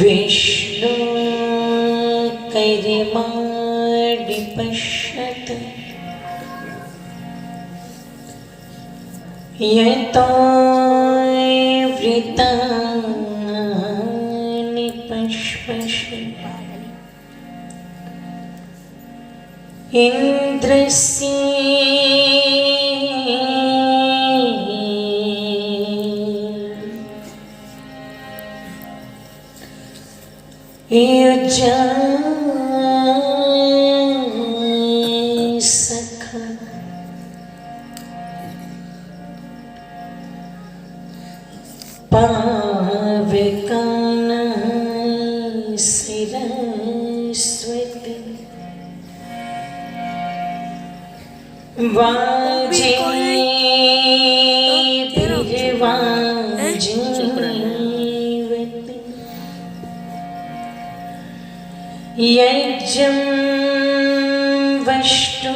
विष्णु कैर्माडि पश्यत् यतो वृतानि पश्पशि इन्द्रस्य युज्या सखा पावकाना सिरस्वती वाजे यज्ञं वष्टु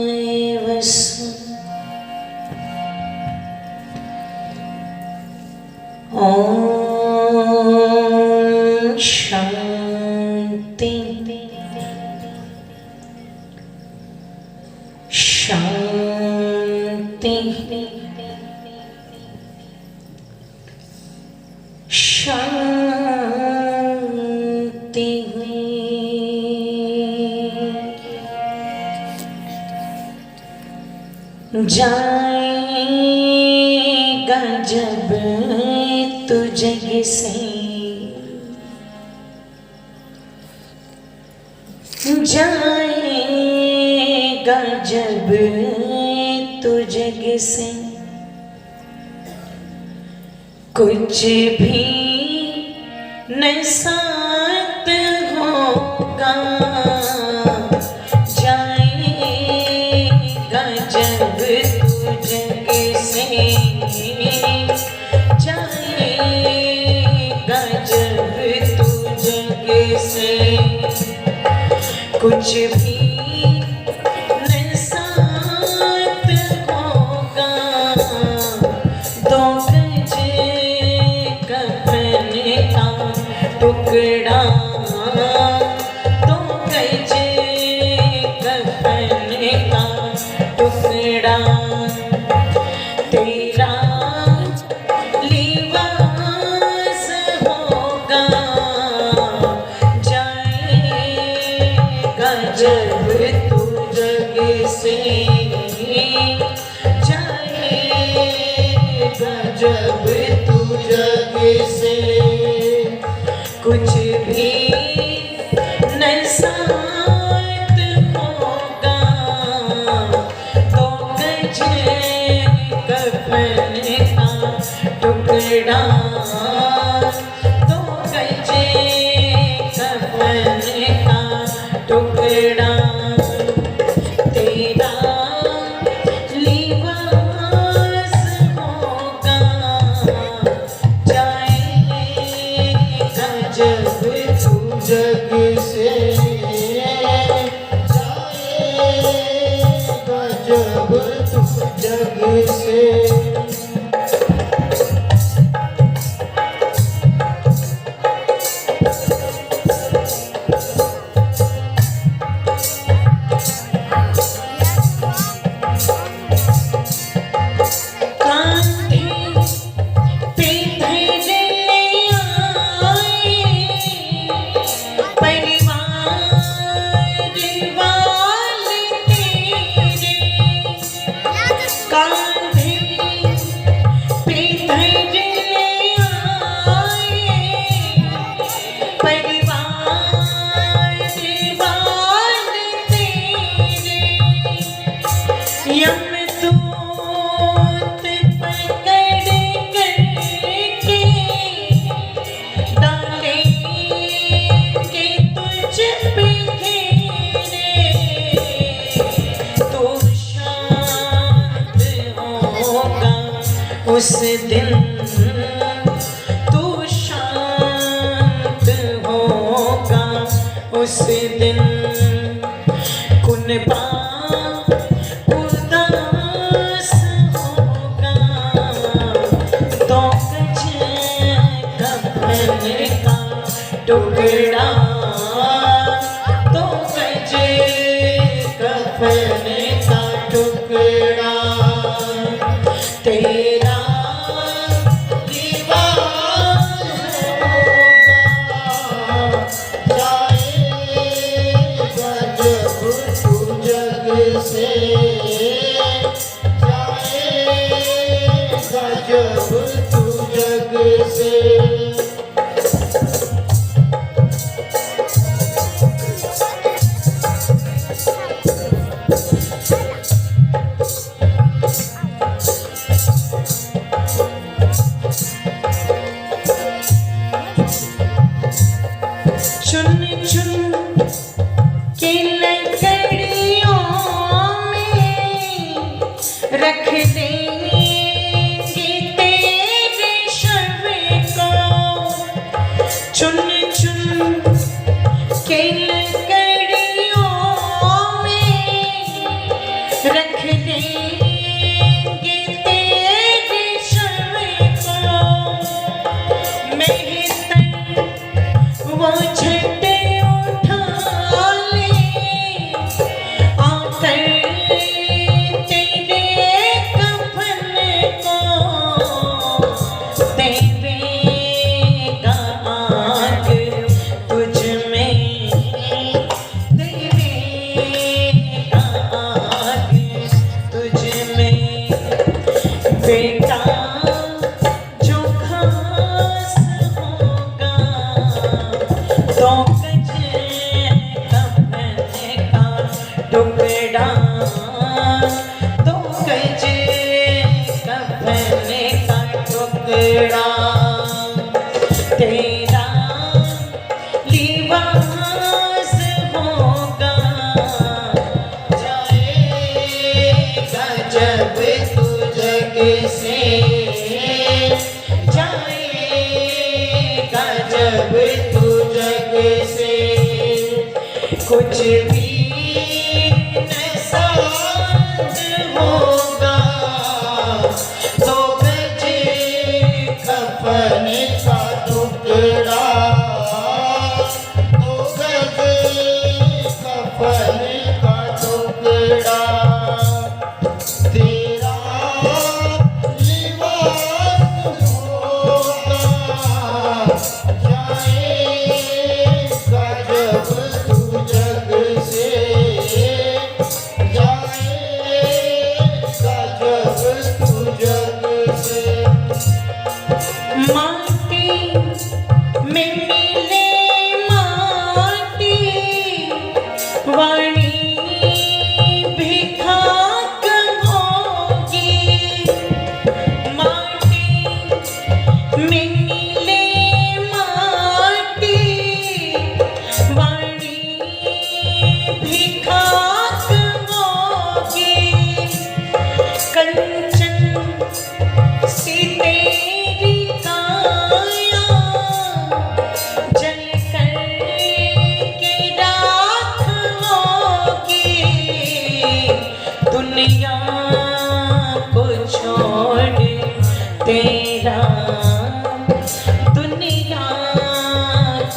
धियावसु ॐ शान्ति शान्ति शान्ति जाएगा जब तू जग से जाएगा जब तू जग से कुछ भी न साथ होगा जाएगा जब तू जग से जाएगा जब तू जग से कुछ भी न साथ होगा दो गज कफन का टुकड़ा दो गज कफन का टुकड़ा तेरा लिबास होगा जाएगा जब तू जग से जाएगा जब तू जग से कुछ भी न साथ होगा तो गज कफन का टुकड़ा तो गज कफन का टुकड़ा तेरा लिबास होगा जाएगा जब तू जग से जाएगा जब तू जग से यमदूत पकड़ कर उस दिन तू शांत होगा, उस दिन कुनबा उदास होगा, तो कजे कफन का टुकड़ा, तो कजे कफन का टुकड़ा, तेरा चुन चुन के लकड़ियों में रख देंगे तेरे शव को, चुन चुन के लकड़ियों में रख देंगे तेरे शव को, मेहतर वो झंडे उठा ले आकर तेरे कफन को, देवेगा आग तुझ में, देवेगा आग तुझ में, बेटा जो खास होगा, तो कजे कफन का टुकड़ा, तो कजे कफन का टुकड़ा, तेरा लिबास होगा, जाएगा जब तू जग से, जाएगा जब तू जग से, कुछ भी न साथ होगा, तो कजे कफन का टुकड़ा, तो कजे कफन का टुकड़ा, तेरा लिबास होगा, जाएगा जब तू जग से, जाएगा जब तू जग से, माटी में मिले माटी, वाणी भी खाक होगी, माटी में मिले माटी, वाणी भी खाक होगी, कंचन सी तेरी काया, जल कर के राख होगी, दुनिया को छोड़ तेरा, दुनिया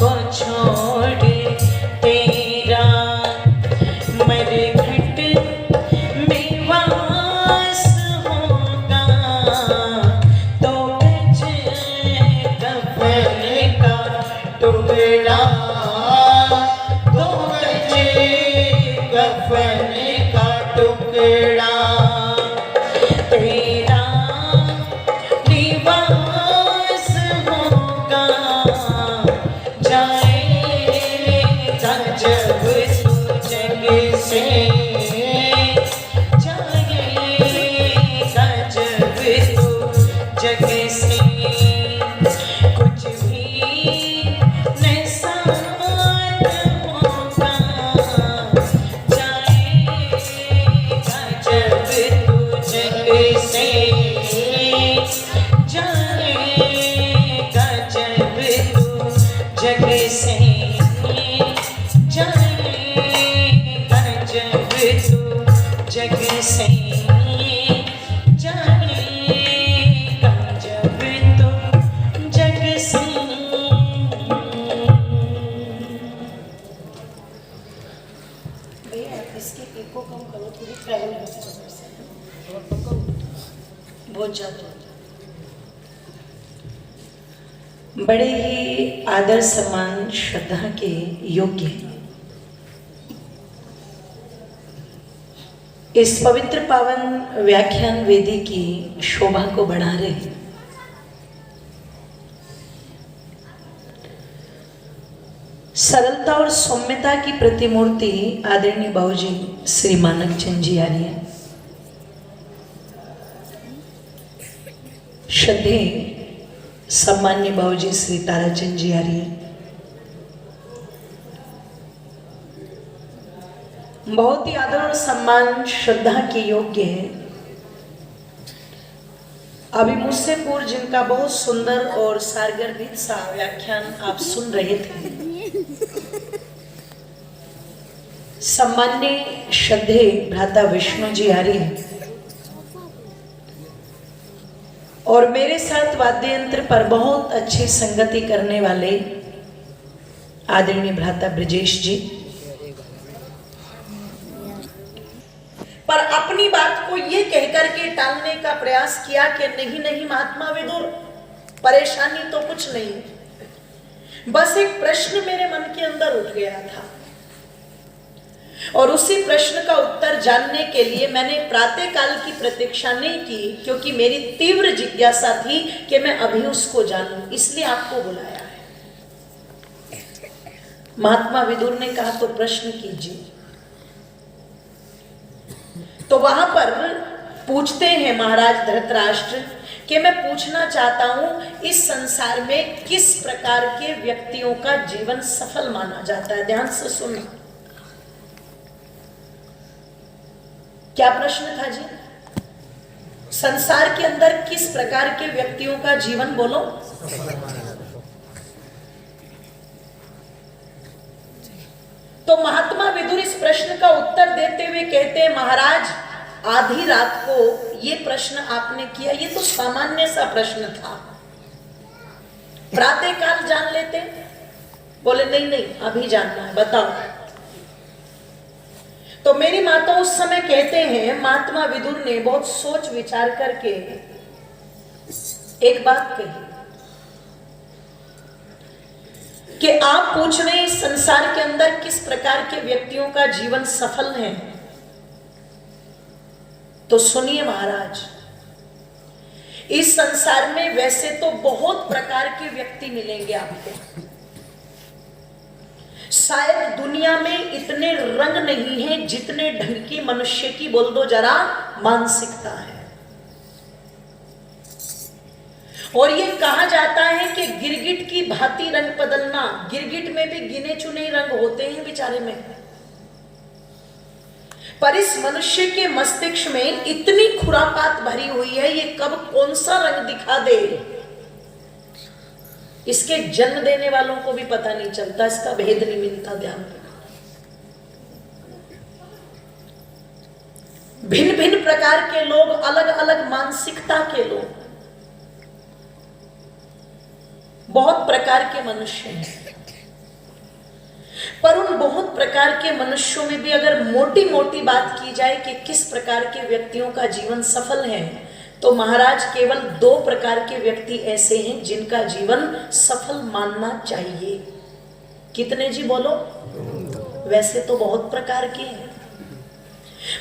को छोड़ तेरा, मरघट में वास होगा, तो कजे कफन का टुकड़ा, तो कजे कफन का टुकड़ा, तेरा लिबास जब तो जग से भैया इसके एको कम करो, थोड़ी ट्रैवल होती है बहुत ज़्यादा। बड़े ही आदर सम्मान श्रद्धा के योग्य इस पवित्र पावन व्याख्यान वेदी की शोभा को बढ़ा रहे हैं। सरलता और सौम्यता की प्रतिमूर्ति आदरणीय बाबूजी श्री मानक चंद जी आर्य, श्रद्धे सम्मान्य बाबूजी श्री ताराचंद जी आर्य, बहुत ही आदर और सम्मान श्रद्धा के योग्य है। अभी मुझसे पूर्व जिनका बहुत सुंदर और सारगर्भित सा व्याख्यान आप सुन रहे थे, सम्मान्य श्रद्धे भ्राता विष्णु जी आर्य और मेरे साथ वाद्य यंत्र पर बहुत अच्छी संगति करने वाले आदरणीय भ्राता ब्रजेश जी, पर अपनी बात को ये कहकर के टालने का प्रयास किया कि नहीं नहीं महात्मा विदुर, परेशानी तो कुछ नहीं, बस एक प्रश्न मेरे मन के अंदर उठ गया था और उसी प्रश्न का उत्तर जानने के लिए मैंने प्रातः काल की प्रतीक्षा नहीं की, क्योंकि मेरी तीव्र जिज्ञासा थी कि मैं अभी उसको जानूं, इसलिए आपको बुलाया है। महात्मा विदुर ने कहा तो प्रश्न कीजिए। तो वहां पर पूछते हैं महाराज धृतराष्ट्र कि मैं पूछना चाहता हूं इस संसार में किस प्रकार के व्यक्तियों का जीवन सफल माना जाता है। ध्यान से सुनो, क्या प्रश्न था जी? संसार के अंदर किस प्रकार के व्यक्तियों का जीवन बोलो तो महात्मा विदुर इस प्रश्न का उत्तर देते हुए कहते हैं, महाराज आधी रात को ये प्रश्न आपने किया, ये तो सामान्य सा प्रश्न था, प्रातः काल जान लेते। बोले नहीं नहीं अभी जानना है, बताओ। तो मेरी माता उस समय कहते हैं, महात्मा विदुर ने बहुत सोच विचार करके एक बात कही कि आप पूछ रहे हैं संसार के अंदर किस प्रकार के व्यक्तियों का जीवन सफल है, तो सुनिए महाराज, इस संसार में वैसे तो बहुत प्रकार के व्यक्ति मिलेंगे आपको, शायद दुनिया में इतने रंग नहीं है जितने ढंग की मनुष्य की बोल दो जरा मानसिकता है। और ये कहा जाता है कि गिरगिट की भांति रंग बदलना, गिरगिट में भी गिने चुने रंग होते हैं बेचारे में, पर इस मनुष्य के मस्तिष्क में इतनी खुरापात भरी हुई है, ये कब कौन सा रंग दिखा दे इसके जन्म देने वालों को भी पता नहीं चलता, इसका भेद नहीं मिलता। ध्यान रखना, भिन्न भिन्न प्रकार के लोग, अलग अलग मानसिकता के लोग, बहुत प्रकार के मनुष्य हैं, पर उन बहुत प्रकार के मनुष्यों में भी अगर मोटी मोटी बात की जाए कि किस प्रकार के व्यक्तियों का जीवन सफल है, तो महाराज केवल 2 प्रकार के व्यक्ति ऐसे हैं जिनका जीवन सफल मानना चाहिए। कितने जी बोलो? वैसे तो बहुत प्रकार के हैं,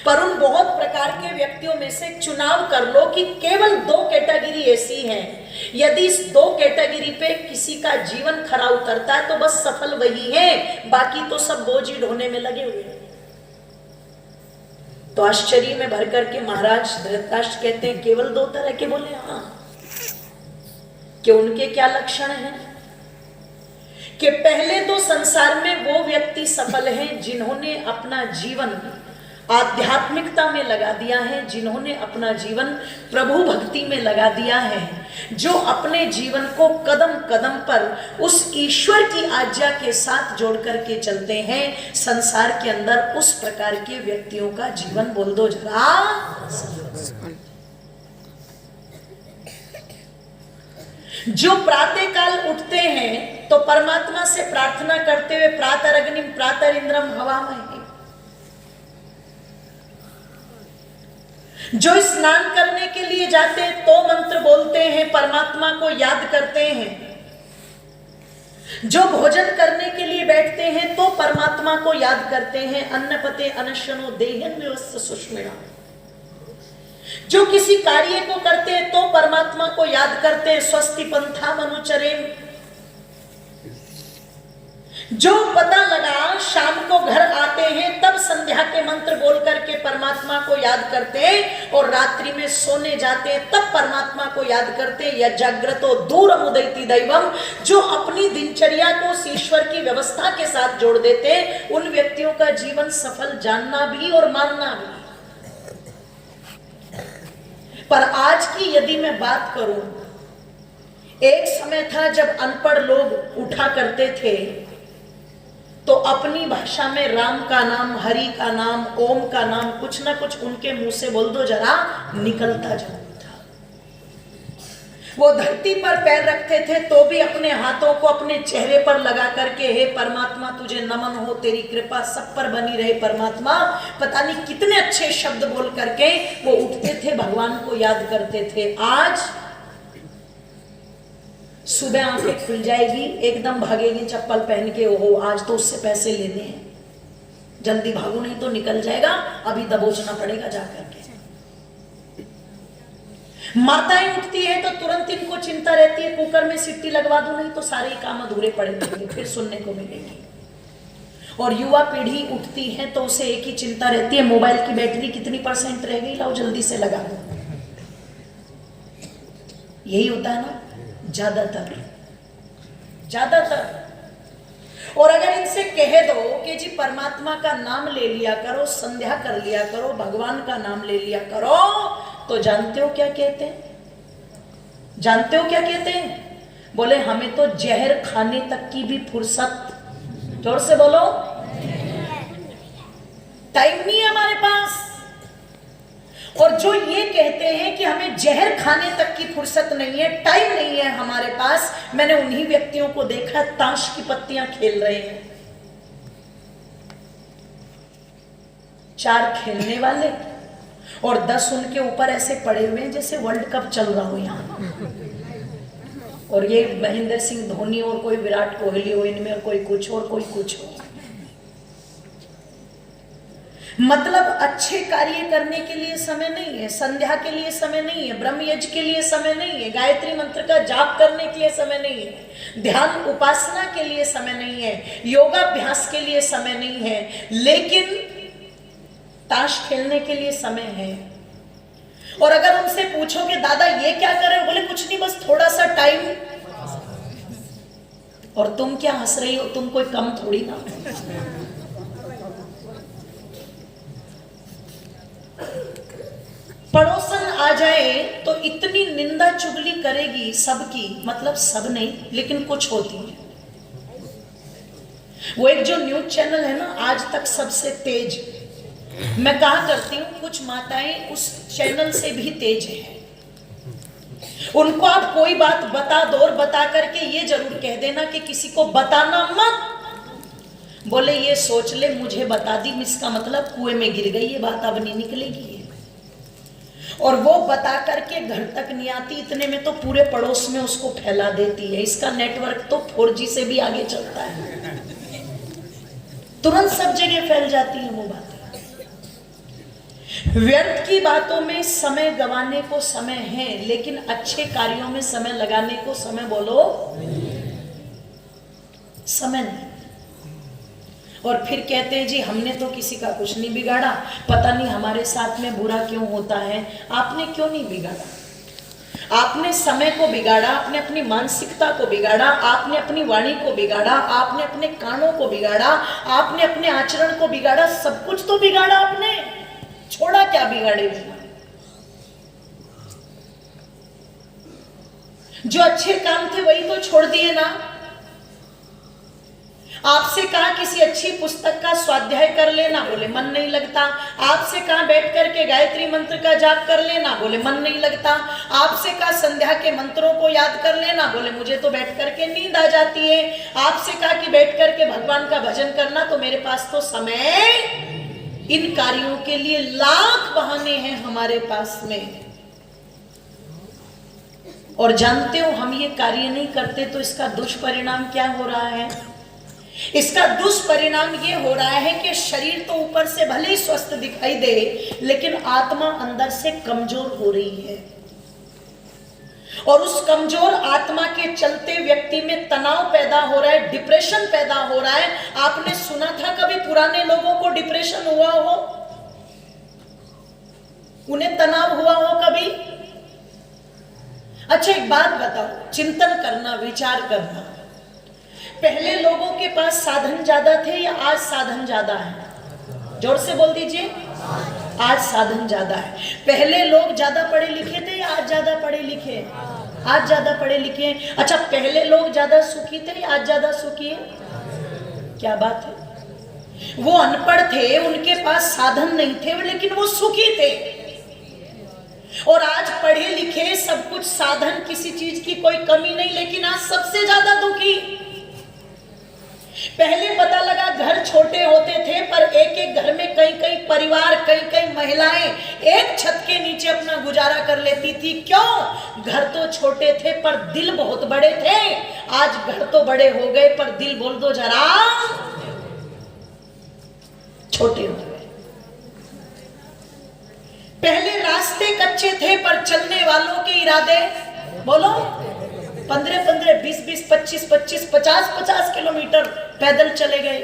पर उन बहुत प्रकार के व्यक्तियों में से चुनाव कर लो कि केवल 2 कैटेगरी ऐसी हैं, यदि इस 2 कैटेगरी पे किसी का जीवन खरा उतरता है तो बस सफल वही है, बाकी तो सब बोझ ही ढोने में लगे हुए हैं। तो आश्चर्य में भर करके महाराज धृतराष्ट्र कहते हैं केवल 2 तरह के। बोले हाँ, कि उनके क्या लक्षण हैं? कि पहले तो संसार में वो व्यक्ति सफल हैं जिन्होंने अपना जीवन आध्यात्मिकता में लगा दिया है, जिन्होंने अपना जीवन प्रभु भक्ति में लगा दिया है, जो अपने जीवन को कदम कदम पर उस ईश्वर की आज्ञा के साथ जोड़ करके चलते हैं। संसार के अंदर उस प्रकार के व्यक्तियों का जीवन बोल दो जरा। जो प्रातः काल उठते हैं तो परमात्मा से प्रार्थना करते हुए प्रातरग्निम प्रातरिंद्रम हवामहे, जो स्नान करने के लिए जाते हैं तो मंत्र बोलते हैं, परमात्मा को याद करते हैं, जो भोजन करने के लिए बैठते हैं तो परमात्मा को याद करते हैं, अन्नपते अनशनो देहन व्यवस्थ सुष्मिणा, जो किसी कार्य को करते हैं तो परमात्मा को याद करते हैं, स्वस्ति पंथाम अनुचरेम, जो पता लगा शाम को घर आते हैं तब संध्या के मंत्र बोल करके परमात्मा को याद करते हैं, और रात्रि में सोने जाते हैं तब परमात्मा को याद करते हैं, या जागृतो दूर मुदयति दैवम, जो अपनी दिनचर्या को ईश्वर की व्यवस्था के साथ जोड़ देते हैं, उन व्यक्तियों का जीवन सफल जानना भी और मानना भी। पर आज की यदि मैं बात करूं, एक समय था जब अनपढ़ लोग उठा करते थे तो अपनी भाषा में राम का नाम, हरि का नाम, ओम का नाम कुछ ना कुछ उनके मुंह से बोल दो जरा, निकलता जरूर था। वो धरती पर पैर रखते थे तो भी अपने हाथों को अपने चेहरे पर लगा करके, हे परमात्मा तुझे नमन हो, तेरी कृपा सब पर बनी रहे परमात्मा, पता नहीं कितने अच्छे शब्द बोल करके वो उठते थे, भगवान को याद करते थे। आज सुबह आंखें खुल जाएगी, एकदम भागेगी चप्पल पहन के, ओहो आज तो उससे पैसे लेने हैं, जल्दी भागो नहीं तो निकल जाएगा, अभी दबोचना पड़ेगा जाकर के। माताएं उठती है तो तुरंत इनको चिंता रहती है, कुकर में सीटी लगवा दो नहीं तो सारे काम अधूरे पड़े रहेंगे, फिर सुनने को मिलेगी। और युवा पीढ़ी उठती है तो उसे एक ही चिंता रहती है, मोबाइल की बैटरी कितनी % रह गई, लाओ जल्दी से लगा दो। यही होता है ना ज्यादातर। और अगर इनसे कह दो कि जी परमात्मा का नाम ले लिया करो, संध्या कर लिया करो, भगवान का नाम ले लिया करो, तो जानते हो क्या कहते हैं? जानते हो क्या कहते हैं? बोले हमें तो जहर खाने तक की भी फुर्सत, जोर से बोलो, टाइम नहीं है हमारे पास। और जो ये कहते हैं कि हमें जहर खाने तक की फुर्सत नहीं है, टाइम नहीं है हमारे पास, मैंने उन्हीं व्यक्तियों को देखा ताश की पत्तियां खेल रहे हैं। 4 खेलने वाले और 10 उनके ऊपर ऐसे पड़े हुए हैं जैसे वर्ल्ड कप चल रहा हो यहाँ। और ये महेंद्र सिंह धोनी और कोई विराट कोहली हो, इनमें कोई कुछ और कोई कुछ हो। मतलब अच्छे कार्य करने के लिए समय नहीं है, संध्या के लिए समय नहीं है, ब्रह्म यज्ञ के लिए समय नहीं है, गायत्री मंत्र का जाप करने के लिए समय नहीं है, ध्यान उपासना के लिए समय नहीं है, योगाभ्यास के लिए समय नहीं है, लेकिन ताश खेलने के लिए समय है। और अगर उनसे पूछोगे दादा ये क्या कर रहे हो, बोले कुछ नहीं बस थोड़ा सा टाइम। और तुम क्या हंस रही हो, तुम कोई कम थोड़ी ना। पड़ोसन आ जाए तो इतनी निंदा चुगली करेगी सबकी, मतलब सब नहीं लेकिन कुछ होती है। वो एक जो न्यूज चैनल है ना आज तक सबसे तेज, मैं कहा करती हूँ कुछ माताएं उस चैनल से भी तेज है। उनको आप कोई बात बता दो और बता करके ये जरूर कह देना कि किसी को बताना मत। बोले ये सोच ले मुझे बता दी, इसका मतलब कुएं में गिर गई, ये बात अब नहीं निकलेगी। और वो बता करके घर तक नहीं आती, इतने में तो पूरे पड़ोस में उसको फैला देती है। इसका नेटवर्क तो 4G से भी आगे चलता है, तुरंत सब जगह फैल जाती है वो बातें। व्यर्थ की बातों में समय गंवाने को समय है, लेकिन अच्छे कार्यों में समय लगाने को समय बोलो समय नहीं। और फिर कहते हैं जी हमने तो किसी का कुछ नहीं बिगाड़ा, पता नहीं हमारे साथ में बुरा क्यों होता है। आपने क्यों नहीं बिगाड़ा? आपने समय को बिगाड़ा, आपने अपनी मानसिकता को बिगाड़ा, आपने अपनी वाणी को बिगाड़ा, आपने अपने कानों को बिगाड़ा, आपने अपने आचरण को बिगाड़ा, सब कुछ तो बिगाड़ा आपने, छोड़ा क्या बिगाड़े बिना? जो अच्छे काम थे वही तो छोड़ दिए ना। आपसे कहा किसी अच्छी पुस्तक का स्वाध्याय कर लेना, बोले मन नहीं लगता। आपसे कहा बैठ करके गायत्री मंत्र का जाप कर लेना, बोले मन नहीं लगता। आपसे कहा संध्या के मंत्रों को याद कर लेना, बोले मुझे तो बैठ करके नींद आ जाती है। आपसे कहा कि बैठ करके भगवान का भजन करना, तो मेरे पास तो समय, इन कार्यों के लिए लाख बहाने हैं हमारे पास में। और जानते हो हम ये कार्य नहीं करते तो इसका दुष्परिणाम क्या हो रहा है? इसका दुष्परिणाम ये हो रहा है कि शरीर तो ऊपर से भले ही स्वस्थ दिखाई दे, लेकिन आत्मा अंदर से कमजोर हो रही है। और उस कमजोर आत्मा के चलते व्यक्ति में तनाव पैदा हो रहा है, डिप्रेशन पैदा हो रहा है। आपने सुना था कभी पुराने लोगों को डिप्रेशन हुआ हो? उन्हें तनाव हुआ हो कभी? अच्छा एक बात बताओ, चिंतन करना, विचार करना, पहले लोगों के पास साधन ज्यादा थे या आज साधन ज्यादा है? जोर से बोल दीजिए, आज साधन ज्यादा है। पहले लोग ज्यादा पढ़े लिखे थे या आज ज्यादा पढ़े लिखे? आज ज्यादा पढ़े लिखे। अच्छा पहले लोग ज्यादा सुखी थे या आज ज्यादा सुखी है? क्या बात है? वो अनपढ़ थे, उनके पास साधन नहीं थे, लेकिन वो सुखी थे। और आज पढ़े लिखे, सब कुछ साधन, किसी चीज की कोई कमी नहीं, लेकिन आज सबसे ज्यादा दुखी। पहले पता लगा घर छोटे होते थे, पर एक एक घर में कई कई परिवार, कई कई महिलाएं एक छत के नीचे अपना गुजारा कर लेती थी। क्यों? घर तो छोटे थे पर दिल बहुत बड़े थे। आज घर तो बड़े हो गए पर दिल बोल दो जरा छोटे हो गए। पहले रास्ते कच्चे थे पर चलने वालों के इरादे, बोलो 15-15, 20-20, 25-25, 50-50 किलोमीटर पैदल चले गए।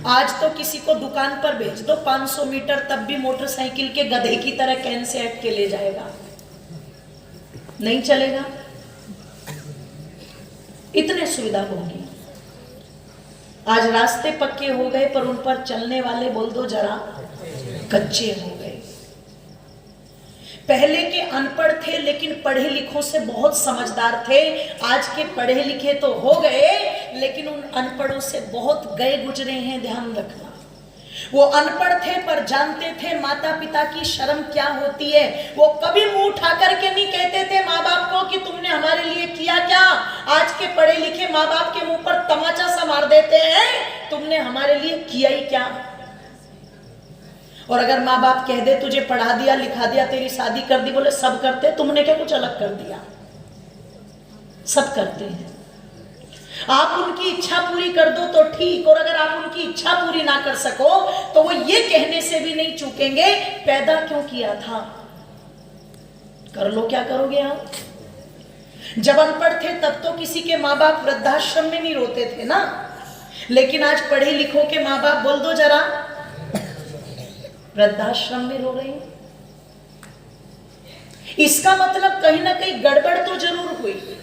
आज तो किसी को दुकान पर भेज दो 500 मीटर, तब भी मोटरसाइकिल के गधे की तरह कैन से हट के ले जाएगा, नहीं चलेगा। इतने सुविधा होगी। आज रास्ते पक्के हो गए पर उन पर चलने वाले बोल दो जरा कच्चे हो गए। पहले के अनपढ़ थे लेकिन पढ़े लिखों से बहुत समझदार थे। आज के पढ़े लिखे तो हो गए लेकिन उन अनपढ़ों से बहुत गए गुजरे हैं, ध्यान रखना। वो अनपढ़ थे पर जानते थे माता पिता की शर्म क्या होती है। वो कभी मुंह उठा करके नहीं कहते थे माँ बाप को कि तुमने हमारे लिए किया क्या। आज के पढ़े लिखे माँ बाप के मुंह पर तमाचा सा मार देते हैं, तुमने हमारे लिए किया ही क्या। और अगर माँ बाप कह दे तुझे पढ़ा दिया, लिखा दिया, तेरी शादी कर दी, बोले सब करते, तुमने क्या कुछ अलग कर दिया? सब करते हैं। आप उनकी इच्छा पूरी कर दो तो ठीक, और अगर आप उनकी इच्छा पूरी ना कर सको तो वो ये कहने से भी नहीं चूकेंगे पैदा क्यों किया था। कर लो, क्या करोगे आप? जब अनपढ़ थे तब तो किसी के माँ बाप वृद्धाश्रम में नहीं रोते थे ना, लेकिन आज पढ़े लिखों के माँ बाप बोल दो जरा वृद्धाश्रम में रो रहे हैं। इसका मतलब कहीं ना कहीं गड़बड़ तो जरूर हुई।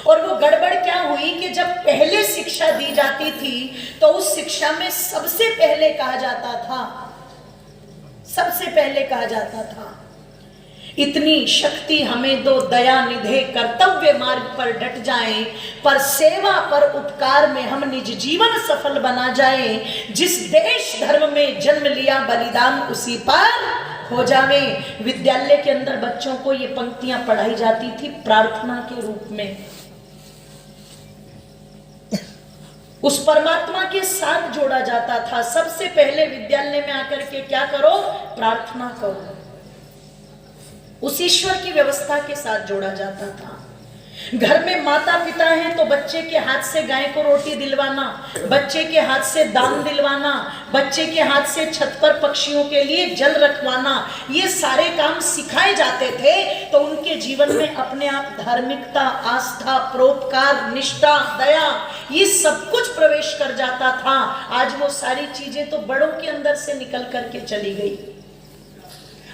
और वो गड़बड़ क्या हुई कि जब पहले शिक्षा दी जाती थी तो उस शिक्षा में सबसे पहले कहा जाता था, सबसे पहले कहा जाता था इतनी शक्ति हमें दो दया निधे, कर्तव्य मार्ग पर डट जाएं, पर सेवा पर उपकार में हम निज जीवन सफल बना जाएं। जिस देश धर्म में जन्म लिया बलिदान उसी पर हो जावे। विद्यालय के अंदर बच्चों को ये पंक्तियां पढ़ाई जाती थी प्रार्थना के रूप में। उस परमात्मा के साथ जोड़ा जाता था। सबसे पहले विद्यालय में आकर के क्या करो? प्रार्थना करो। उस ईश्वर की व्यवस्था के साथ जोड़ा जाता था। घर में माता पिता हैं तो बच्चे के हाथ से गाय को रोटी दिलवाना, बच्चे के हाथ से दान दिलवाना, बच्चे के हाथ से छत पर पक्षियों के लिए जल रखवाना, ये सारे काम सिखाए जाते थे। तो उनके जीवन में अपने आप धार्मिकता, आस्था, परोपकार, निष्ठा, दया, ये सब कुछ प्रवेश कर जाता था। आज वो सारी चीजें तो बड़ों के अंदर से निकल करके चली गई।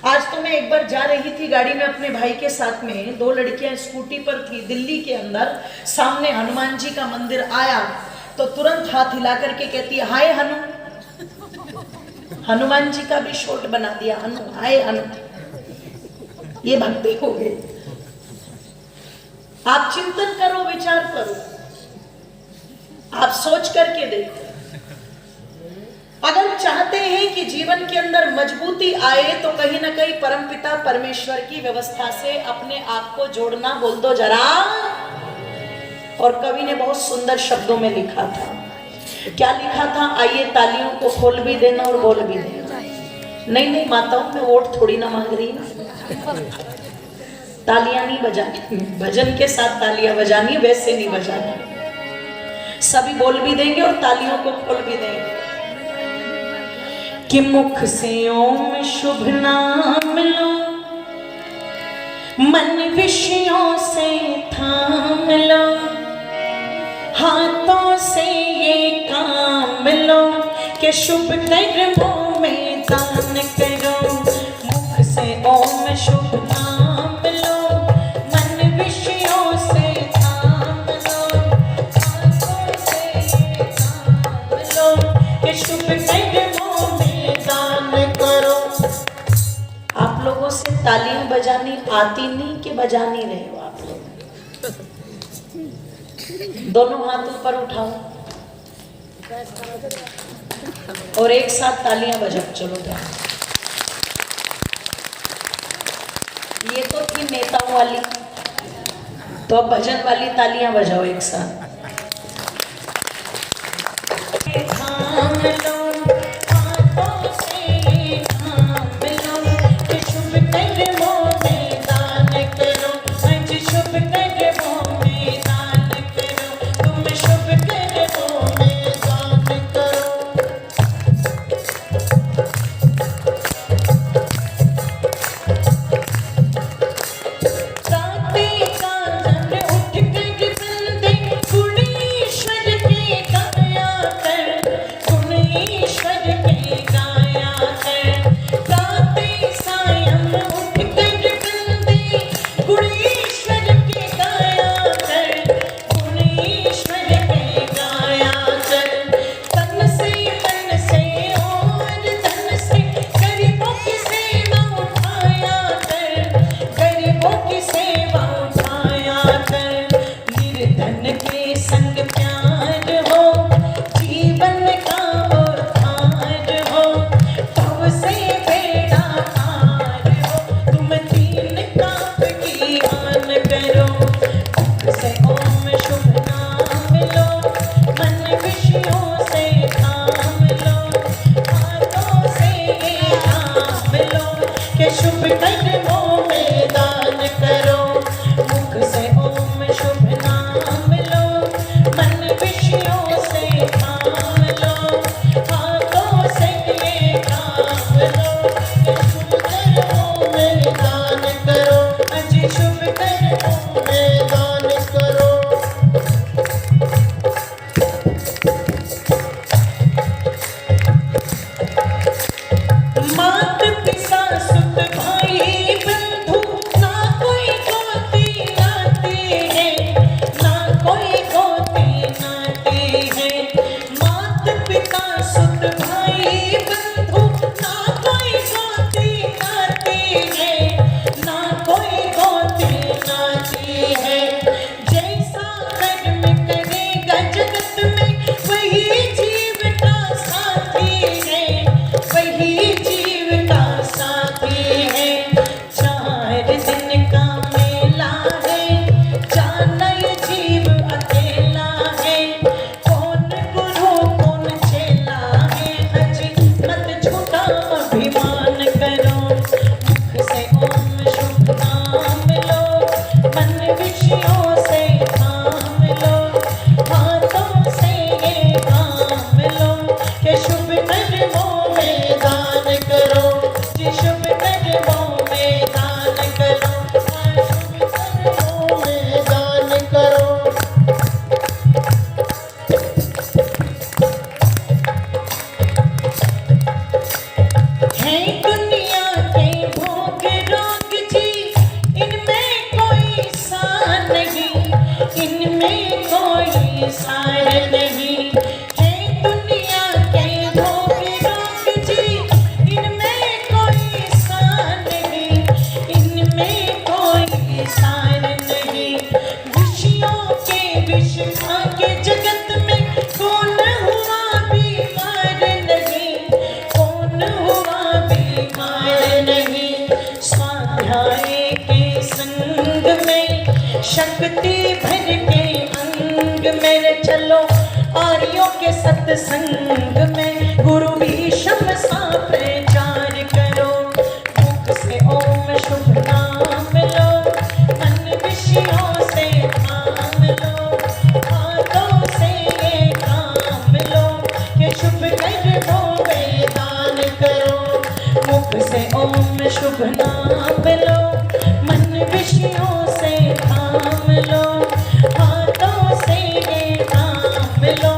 आज तो मैं एक बार जा रही थी गाड़ी में अपने भाई के साथ में, दो लड़कियां स्कूटी पर थी दिल्ली के अंदर। सामने हनुमान जी का मंदिर आया तो तुरंत हाथ हिला करके कहती है हाय हनु। हनुमान जी का भी शॉट बना दिया, हनु हाय हनु। ये भक्ति हो गई। आप चिंतन करो, विचार करो। आप सोच करके देखो। अगर चाहते हैं कि जीवन के अंदर मजबूती आए तो कहीं ना कहीं परमपिता परमेश्वर की व्यवस्था से अपने आप को जोड़ना बोल दो जरा। और कवि ने बहुत सुंदर शब्दों में लिखा था, क्या लिखा था? आइए तालियों को खोल भी देना और बोल भी देना। नहीं माताओं, मैं वोट थोड़ी ना मांग रही ना, तालियां नहीं बजानी, भजन के साथ तालियां बजानी, वैसे नहीं बजानी। सभी बोल भी देंगे और तालियों को खोल भी देंगे कि मुख से ओम शुभ नाम लो, मन विषयों से थाम लो, हाथों से ये काम लो कि शुभ कर्मों में दान करो। मुख से ओम शुभ नाम लो, मन विषयों से थाम लो, हाथों से ये काम लो कि शुभ कर्मों में दान करो। आप लोगों से तालियां बजानी आती नहीं कि बजानी रहे हो आप लोग? दोनों हाथ ऊपर उठाओ और एक साथ तालियां बजाओ। चलो जाओ। ये तो थी नेताओं वाली, तो अब भजन वाली तालियां बजाओ एक साथ। शक्ति भर के अंग मेरे चलो आर्यों के सत्संग में, गुरु भीष्म सा प्रचार करो, मुख से ओम शुभ नाम लो, मन विषयों से थाम लो, हाथों से ये काम लो कि शुभ कर्मों में दान करो, मुख से ओम शुभ नाम लो, मन विषयों से थाम लो, हाथों से ये थाम लो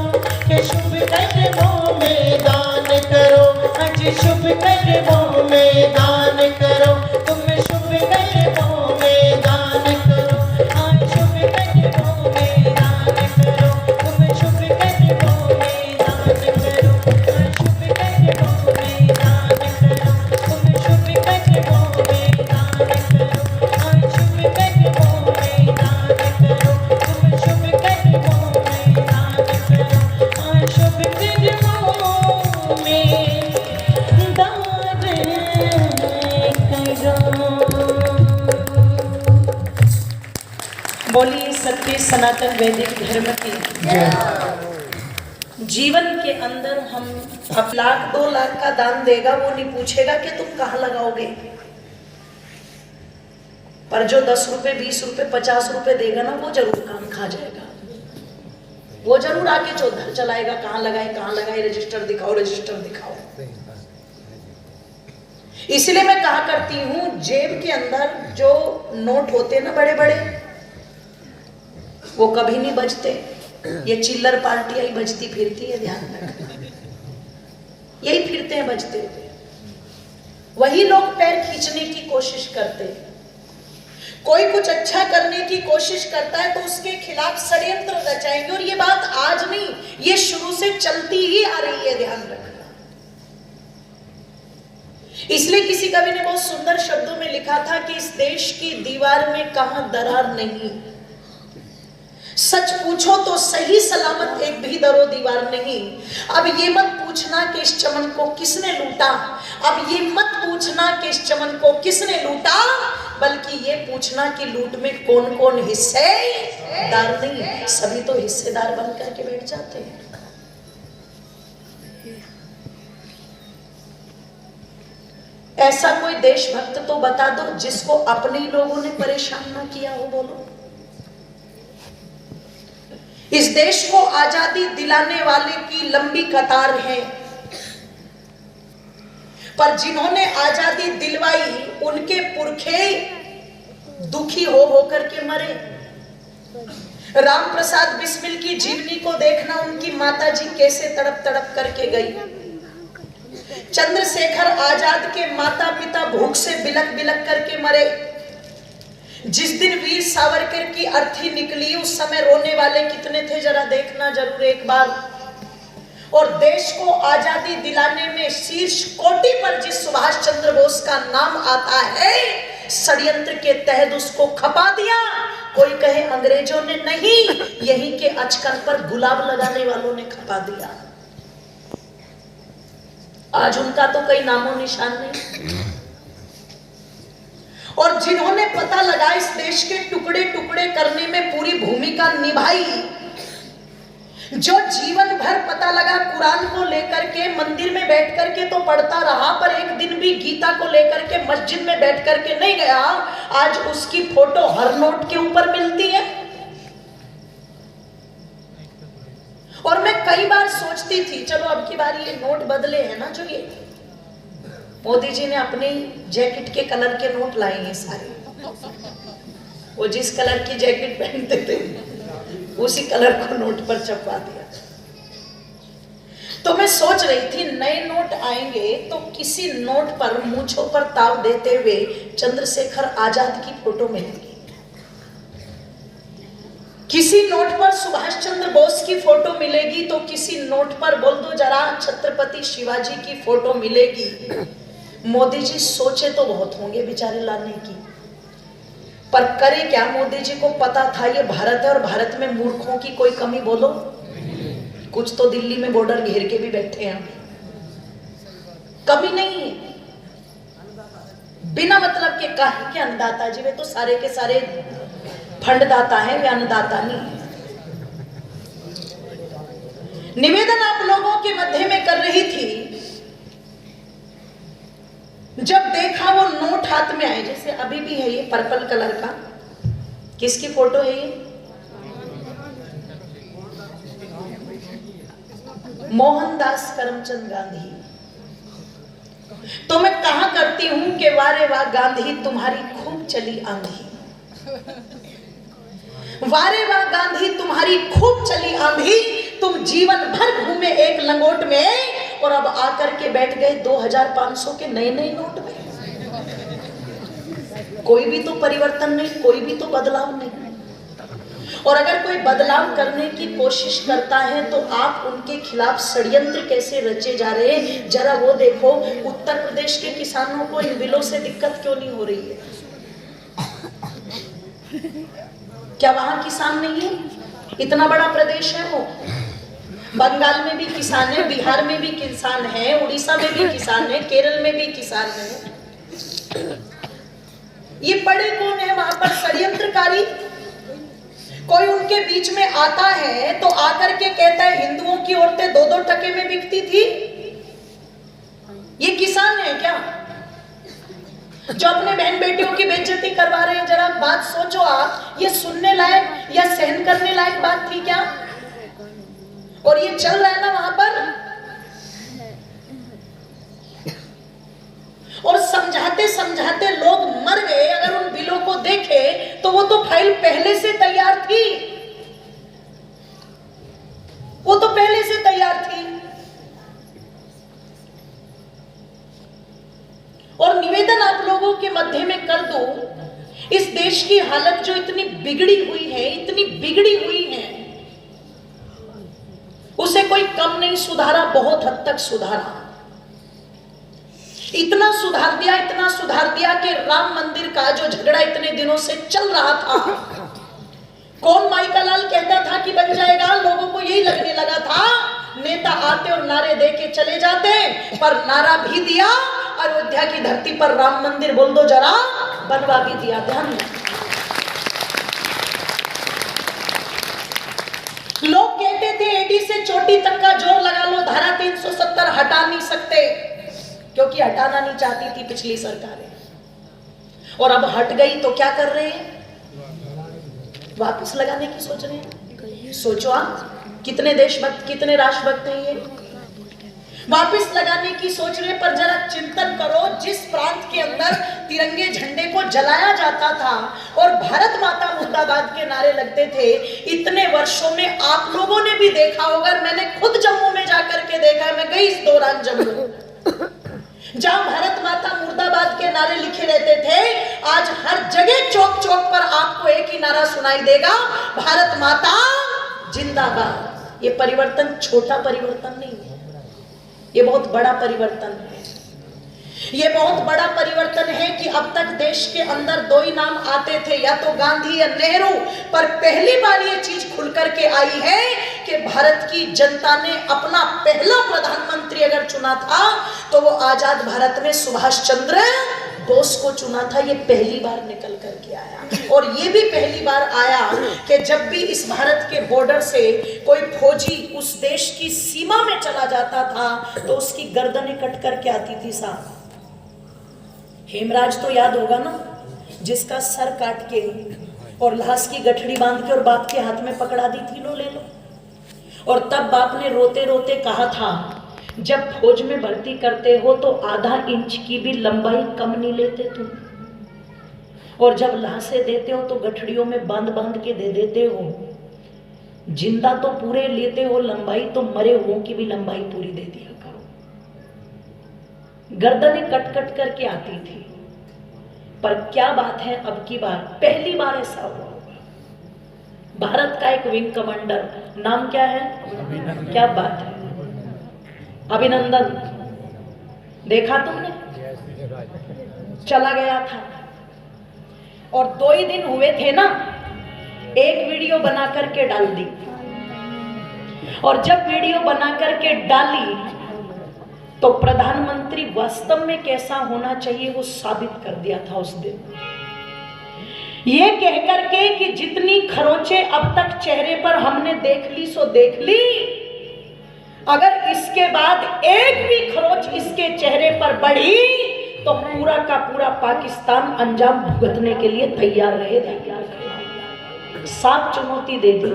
कि शुभ कर्मों में दान करो, आज शुभ कर्मों में दान करो, तुम शुभ कर्मों में दान करो, आज शुभ कर्मों में दान करो, तुम शुभ कर्मों में दान करो, आज शुभ कर्मों में दान करो, तुम शुभ कर्मों में दान करो, आज शुभ कर्मों में दान करो, तुम शुभ कर्मों में दान करो, आज शुभ कर्मों में दान करो। बोलिए सत्य सनातन वैदिक धर्म की जीवन के अंदर हम अब 1,00,000-2,00,000 का दान देगा, वो नहीं पूछेगा कि तुम कहाँ लगाओगे, पर जो 10 रुपए 20 रुपए 50 रुपए देगा ना, वो जरूर काम खा जाएगा, वो जरूर आके चौधर चलाएगा, कहाँ लगाए रजिस्टर दिखाओ, रजिस्टर दिखाओ। इसलिए मैं कहा करती हूँ, जेब के अंदर जो नोट होते हैं ना बड़े बड़े, वो कभी नहीं बचते, ये चिल्लर पार्टियां ही बचती फिरती है, ध्यान रखना, यही फिरते हैं बचते हुए, वही लोग पैर खींचने की कोशिश करते हैं। कोई कुछ अच्छा करने की कोशिश करता है तो उसके खिलाफ षड्यंत्र रचाएंगे, और ये बात आज नहीं, ये शुरू से चलती ही आ रही है, ध्यान रखना। इसलिए किसी कवि ने बहुत सुंदर शब्दों में लिखा था कि इस देश की दीवार में कहां दरार नहीं, सच पूछो तो सही सलामत एक भी दरो दीवार नहीं। अब ये मत पूछना कि इस चमन को किसने लूटा, अब ये मत पूछना कि इस चमन को किसने लूटा, बल्कि ये पूछना कि लूट में कौन कौन हिस्सेदार नहीं, सभी तो हिस्सेदार बन करके बैठ जाते हैं। ऐसा कोई देशभक्त तो बता दो जिसको अपने ही लोगों ने परेशान ना किया हो, बोलो। इस देश को आजादी दिलाने वाले की लंबी कतार है, पर जिन्होंने आजादी दिलवाई उनके पुरखे दुखी हो होकर के मरे। राम प्रसाद बिस्मिल की जीवनी को देखना, उनकी माताजी कैसे तड़प तड़प करके गई। चंद्रशेखर आजाद के माता पिता भूख से बिलक बिलक करके मरे। जिस दिन वीर सावरकर की अर्थी निकली, उस समय रोने वाले कितने थे जरा देखना जरूर एक बार। और देश को आजादी दिलाने में शीर्ष कोटि पर जिस सुभाष चंद्र बोस का नाम आता है, षड्यंत्र के तहत उसको खपा दिया। कोई कहे अंग्रेजों ने, नहीं, यहीं के अचकन पर गुलाब लगाने वालों ने खपा दिया। आज उनका तो कोई नामो निशान नहीं। और जिन्होंने पता लगा इस देश के टुकड़े टुकड़े करने में पूरी भूमिका निभाई, जो जीवन भर पता लगा कुरान को लेकर के मंदिर में बैठ करके तो पढ़ता रहा, पर एक दिन भी गीता को लेकर के मस्जिद में बैठ करके नहीं गया, आज उसकी फोटो हर नोट के ऊपर मिलती है। और मैं कई बार सोचती थी, चलो अब की बार ये नोट बदले हैं ना, जो ये मोदी जी ने अपने जैकेट के कलर के नोट लाए हैं सारे, वो जिस कलर की जैकेट पहनते थे उसी कलर को नोट पर छपवा दिया। तो मैं सोच रही थी नए नोट आएंगे तो किसी नोट पर मूंछों पर ताव देते हुए चंद्रशेखर आजाद की फोटो मिलेगी, किसी नोट पर सुभाष चंद्र बोस की फोटो मिलेगी, तो किसी नोट पर बोल दो जरा छत्रपति शिवाजी की फोटो मिलेगी। मोदी जी सोचे तो बहुत होंगे बेचारे लाने की, पर करे क्या? मोदी जी को पता था ये भारत है और भारत में मूर्खों की कोई कमी, बोलो। कुछ तो दिल्ली में बॉर्डर घेर के भी बैठे हैं, कमी नहीं है। बिना मतलब के काहे के अन्नदाता जी, वे तो सारे के सारे फंडदाता है, वे अन्नदाता नहीं है। निवेदन आप लोगों के मध्य में कर रही थी, जब देखा वो नोट हाथ में आए, जैसे अभी भी है ये पर्पल कलर का, किसकी फोटो है ये? मोहनदास करमचंद गांधी। तो मैं कहा करती हूं कि वारे वाह गांधी तुम्हारी खूब चली आंधी, वारे वाह गांधी तुम्हारी खूब चली आंधी, तुम जीवन भर घूमे एक लंगोट में और अब आकर के बैठ गए 2500 के नए नए नोट में। कोई भी तो परिवर्तन नहीं, कोई भी तो बदलाव नहीं। और अगर कोई बदलाव करने की कोशिश करता है तो आप उनके खिलाफ षड्यंत्र कैसे रचे जा रहे हैं, जरा वो देखो। उत्तर प्रदेश के किसानों को इन बिलों से दिक्कत क्यों नहीं हो रही है? क्या वहां किसान नहीं है? इतना बड़ा प्रदेश है वो। बंगाल में भी किसान है, बिहार में भी किसान है, उड़ीसा में भी किसान है, केरल में भी किसान है। ये पड़े कौन है वहां पर? षड्यंत्रकारी। कोई उनके बीच में आता है तो आकर के कहता है हिंदुओं की औरतें 2-2 टके में बिकती थी। ये किसान है क्या जो अपने बहन बेटियों की बेइज्जती करवा रहे हैं? जरा बात सोचो आप, ये सुनने लायक या सहन करने लायक बात थी क्या? और ये चल रहा है ना वहां पर। और समझाते समझाते लोग मर गए। अगर उन बिलों को देखे तो वो तो फाइल पहले से तैयार थी, वो तो पहले से तैयार थी। और निवेदन आप लोगों के मध्य में कर दो, इस देश की हालत जो इतनी बिगड़ी हुई है, इतनी बिगड़ी हुई है, उसे कोई कम नहीं सुधारा, बहुत हद तक सुधारा। इतना सुधार दिया कि राम मंदिर का जो झगड़ा इतने दिनों से चल रहा था, कौन माई का लाल कहता था कि बन जाएगा, लोगों को यही लगने लगा था नेता आते और नारे दे के चले जाते, पर नारा भी दिया, अयोध्या की धरती पर राम मंदिर बोल दो जरा, बनवा भी दिया। ध्यान। लोग कहते थे एडी से चोटी तक का जोर लगा लो, धारा 370 हटा नहीं सकते, क्योंकि हटाना नहीं चाहती थी पिछली सरकारें। और अब हट गई तो क्या कर रहे हैं? वापस लगाने की सोच रहे हैं। सोचो आप, कितने देशभक्त, कितने राष्ट्रभक्त हैं ये, वापस लगाने की सोच रहे। पर जरा चिंतन करो, जिस प्रांत के अंदर तिरंगे झंडे को जलाया जाता था और भारत माता मुर्दाबाद के नारे लगते थे, इतने वर्षों में आप लोगों ने भी देखा होगा, मैंने खुद जम्मू में जाकर के देखा है, मैं गई इस दौरान जम्मू, जहां भारत माता मुर्दाबाद के नारे लिखे रहते थे, आज हर जगह चौक चौक पर आपको एक ही नारा सुनाई देगा, भारत माता जिंदाबाद। ये परिवर्तन छोटा परिवर्तन नहीं है, ये बहुत बड़ा परिवर्तन है। ये बहुत बड़ा परिवर्तन है कि अब तक देश के अंदर 2 ही नाम आते थे, या तो गांधी या नेहरू, पर पहली बार ये चीज खुल करके आई है कि भारत की जनता ने अपना पहला प्रधानमंत्री अगर चुना था तो वो आजाद भारत में सुभाष चंद्र बोस को चुना था। ये पहली बार निकल करके आया। और ये भी पहली बार आया कि जब भी इस भारत के बॉर्डर से कोई फौजी उस देश की सीमा में चला जाता था तो उसकी गर्दनें कट करके आती थी। साहब हेमराज तो याद होगा ना, जिसका सर काट के और लाश की गठड़ी बांध के और बाप के हाथ में पकड़ा दी थी, लो ले लो। और तब बाप ने रोते रोते कहा था, जब फौज में भर्ती करते हो तो आधा इंच की भी लंबाई कम नहीं लेते तुम, और जब लाशें देते हो तो गठड़ियों में बांध बांध के दे देते हो। जिंदा तो पूरे लेते हो लंबाई, तो मरे हुओं की भी लंबाई पूरी दे दिया करो। गर्दनें कट कट करके आती थी। पर क्या बात है, अब की बार पहली बार ऐसा हुआ। भारत का एक विंग कमांडर, नाम क्या है? क्या बात है, अभिनंदन, देखा तुमने? चला गया था और 2 ही दिन हुए थे ना, एक वीडियो बना करके डाल दी। और जब वीडियो बना करके डाली तो प्रधानमंत्री वास्तव में कैसा होना चाहिए वो साबित कर दिया था उस दिन। ये कह करके कि जितनी खरोंचे अब तक चेहरे पर हमने देख ली सो देख ली, अगर इसके बाद एक भी खरोंच इसके चेहरे पर बढ़ी तो पूरा का पूरा पाकिस्तान अंजाम भुगतने के लिए तैयार रहेगा। साफ चुनौती दे दी।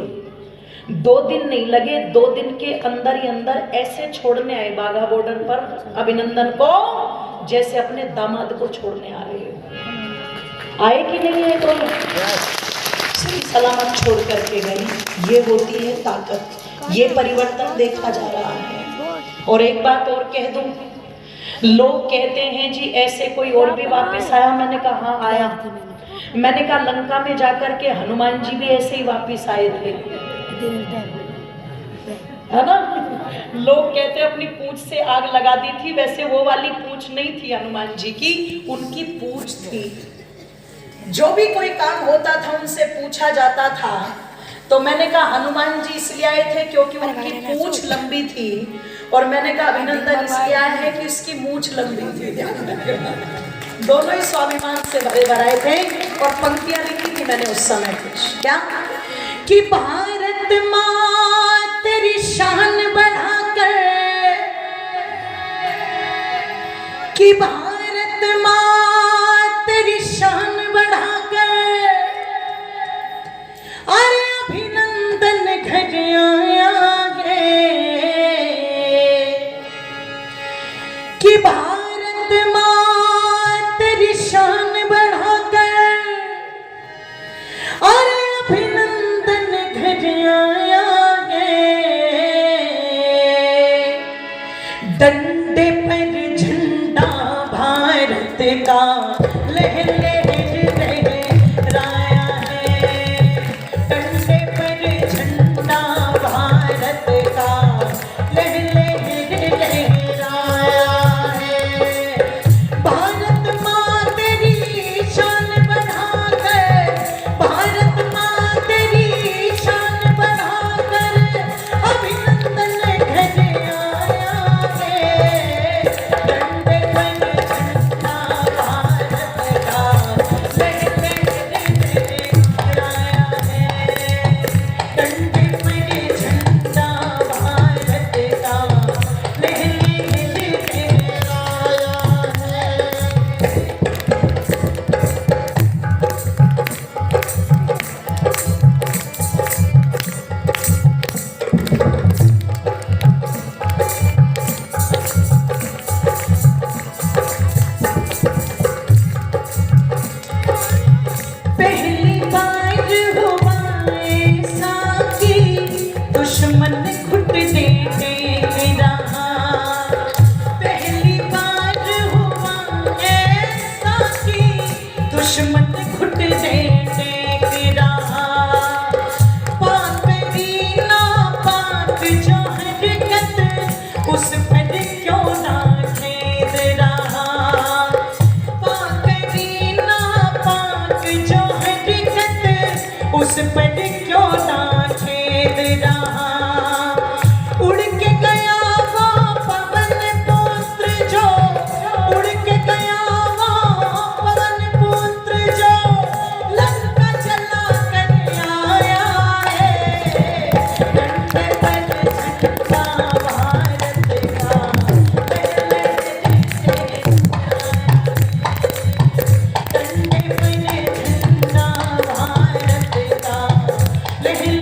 2 दिन नहीं लगे, 2 दिन के अंदर ही अंदर ऐसे छोड़ने आए बाघा बॉर्डर पर अभिनंदन को, जैसे अपने दामाद को छोड़ने आ रहे हो। आए कि नहीं आए? तो सही सलामत छोड़ करके गई। ये होती है ताकत, ये परिवर्तन देखा जा रहा है। और एक बात और कह दूं, लोग कहते हैं जी ऐसे कोई और भी वापस आया। मैंने कहा हाँ आया। मैंने कहा लंका में जाकर के हनुमान जी भी ऐसे ही वापस आए थे, है ना। लोग कहते अपनी पूंछ से आग लगा दी थी, वैसे वो वाली पूंछ नहीं थी हनुमान जी की, उनकी पूंछ थी। जो भी कोई काम होता था उनसे पूछा जाता था। तो मैंने कहा हनुमान जी इसलिए आए थे क्योंकि उनकी पूंछ लंबी थी, और मैंने कहा अभिनंदन इसलिए आए हैं कि उसकी मूंछ लंबी थी। दोनों ही स्वाभिमान से भरे भराए थे। और पंक्तियां लिखी थी मैंने उस समय कुछ, क्या कि भारत माँ तेरी शान बढ़ाकर, कि भारत माँ तेरी शान बढ़ाकर, अरे अभिनंदन घर आया है, कि भारत माँ तेरी शान बढ़ाकर, अरे अभिनंदन घर आया है। डंडे पर झंडा भारत का लहर लहराया है। डंडे पर झंडा भारत का लहर लहराया है। भारत माँ तेरी शान बढ़ाकर, भारत माँ तेरी शान बढ़ाकर, अभिनंदन घर आया है। डंडे पर झंडा भारत का लहर लहराया है। डंडे पर झंडा भारत का लहर लहराया है। पहली बार हुआ ऐसा कि दुश्मन घुट दे रहा। पहली बार हुआ ऐसा कि दुश्मन घुट दे रहा। पाक दीना पाक जो हरकत, उस पर क्यों ना खेद रहा। पाक दीना पाक जो हरकत, उस पर क्यों ना खेद रहा। उड़ के गया वो पवन पुत्र जो, उड़ के गया वो पवन पुत्र जो, लंका जला कर आया है। डंडे पर झंडा भारत का लहर लहराया है। डंडे पर झंडा भारत का लहर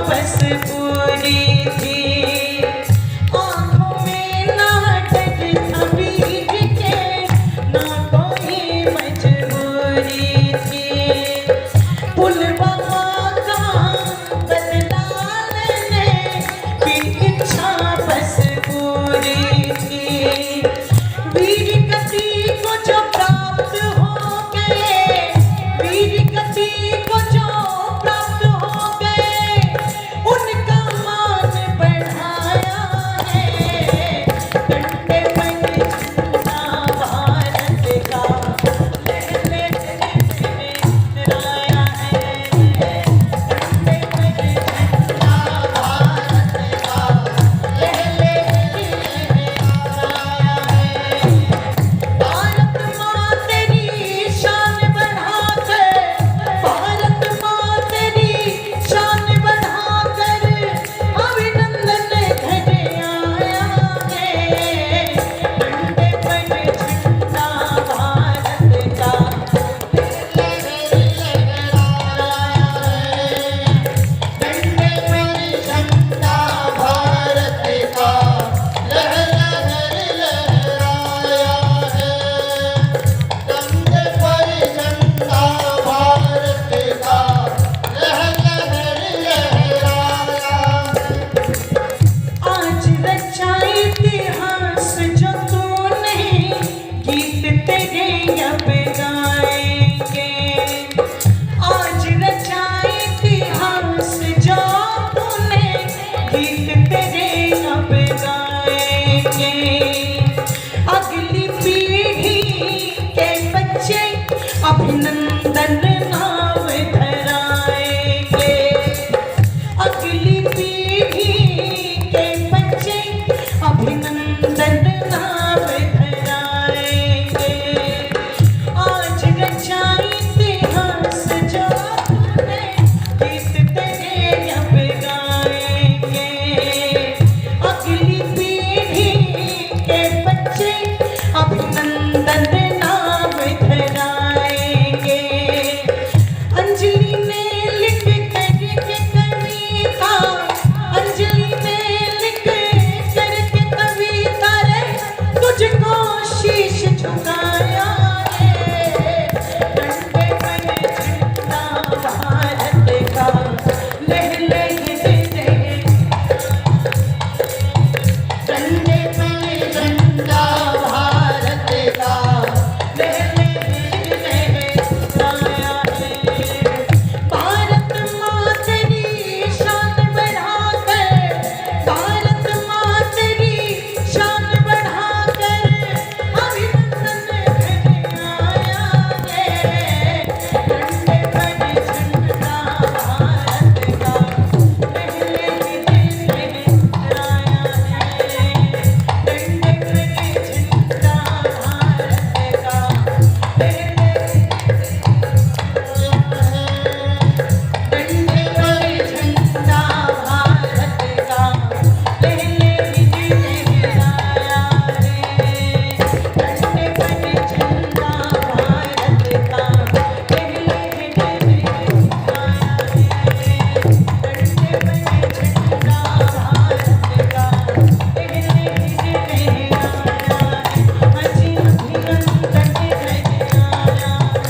बस पूरी थी, आँखों में नाटक था वीर के, ना कोई मजबूरी थी। पुलवामा का बदला लेने की इच्छा बस पूरी थी। वीर गति को जो प्राप्त हो गए, वीर गति को जो प्राप्त हो गए, उनका मान बढ़ाया है। डंडे पर झंडा भारत का लहराया है। डंडे पर झंडा भारत का लहराया है। भारत माँ तेरी शान बढ़ाकर, भारत माँ तेरी शान बढ़ाकर अभिनंदन घर आया है। डंडे पर झंडा भारत का लहराया है। डंडे पर झंडा भारत का आज रचा इतिहास जो तूने, गीत तेरे अब गाएंगे। आज रचा इतिहास जो तूने, गीत तेरे अब गाएंगे। अगली पीढ़ी के बच्चे अभिनंदन नाम धराएंगे। अगली पीढ़ी के बच्चे अभिनंदन नाम धराएंगे। आज रचा इतिहास जो तूने, गीत तेरे अब गाएंगे। अगली पीढ़ी के बच्चे अभिनंदन नाम धराएंगे। अंजलि ने लिख करके कविता, अंजलि ने लिख करके कविता रे तुझको शीश झुकाया रे। डंडे पर झंडा भारत का लहराया है। डंडे पर झंडा भारत का लहराया है। भारत माँ तेरी शान बढ़ाकर, भारत माँ तेरी शान बढ़ाकर अभिनंदन घर आया है। डंडे पर झंडा भारत का लहराया है। डंडे पर झंडा भारत का डंडे पर झंडा भारत का लहराया है। डंडे पर झंडा भारत का लहराया है। डंडे पर झंडा भारत का अजी अभिनंदन आया। अजी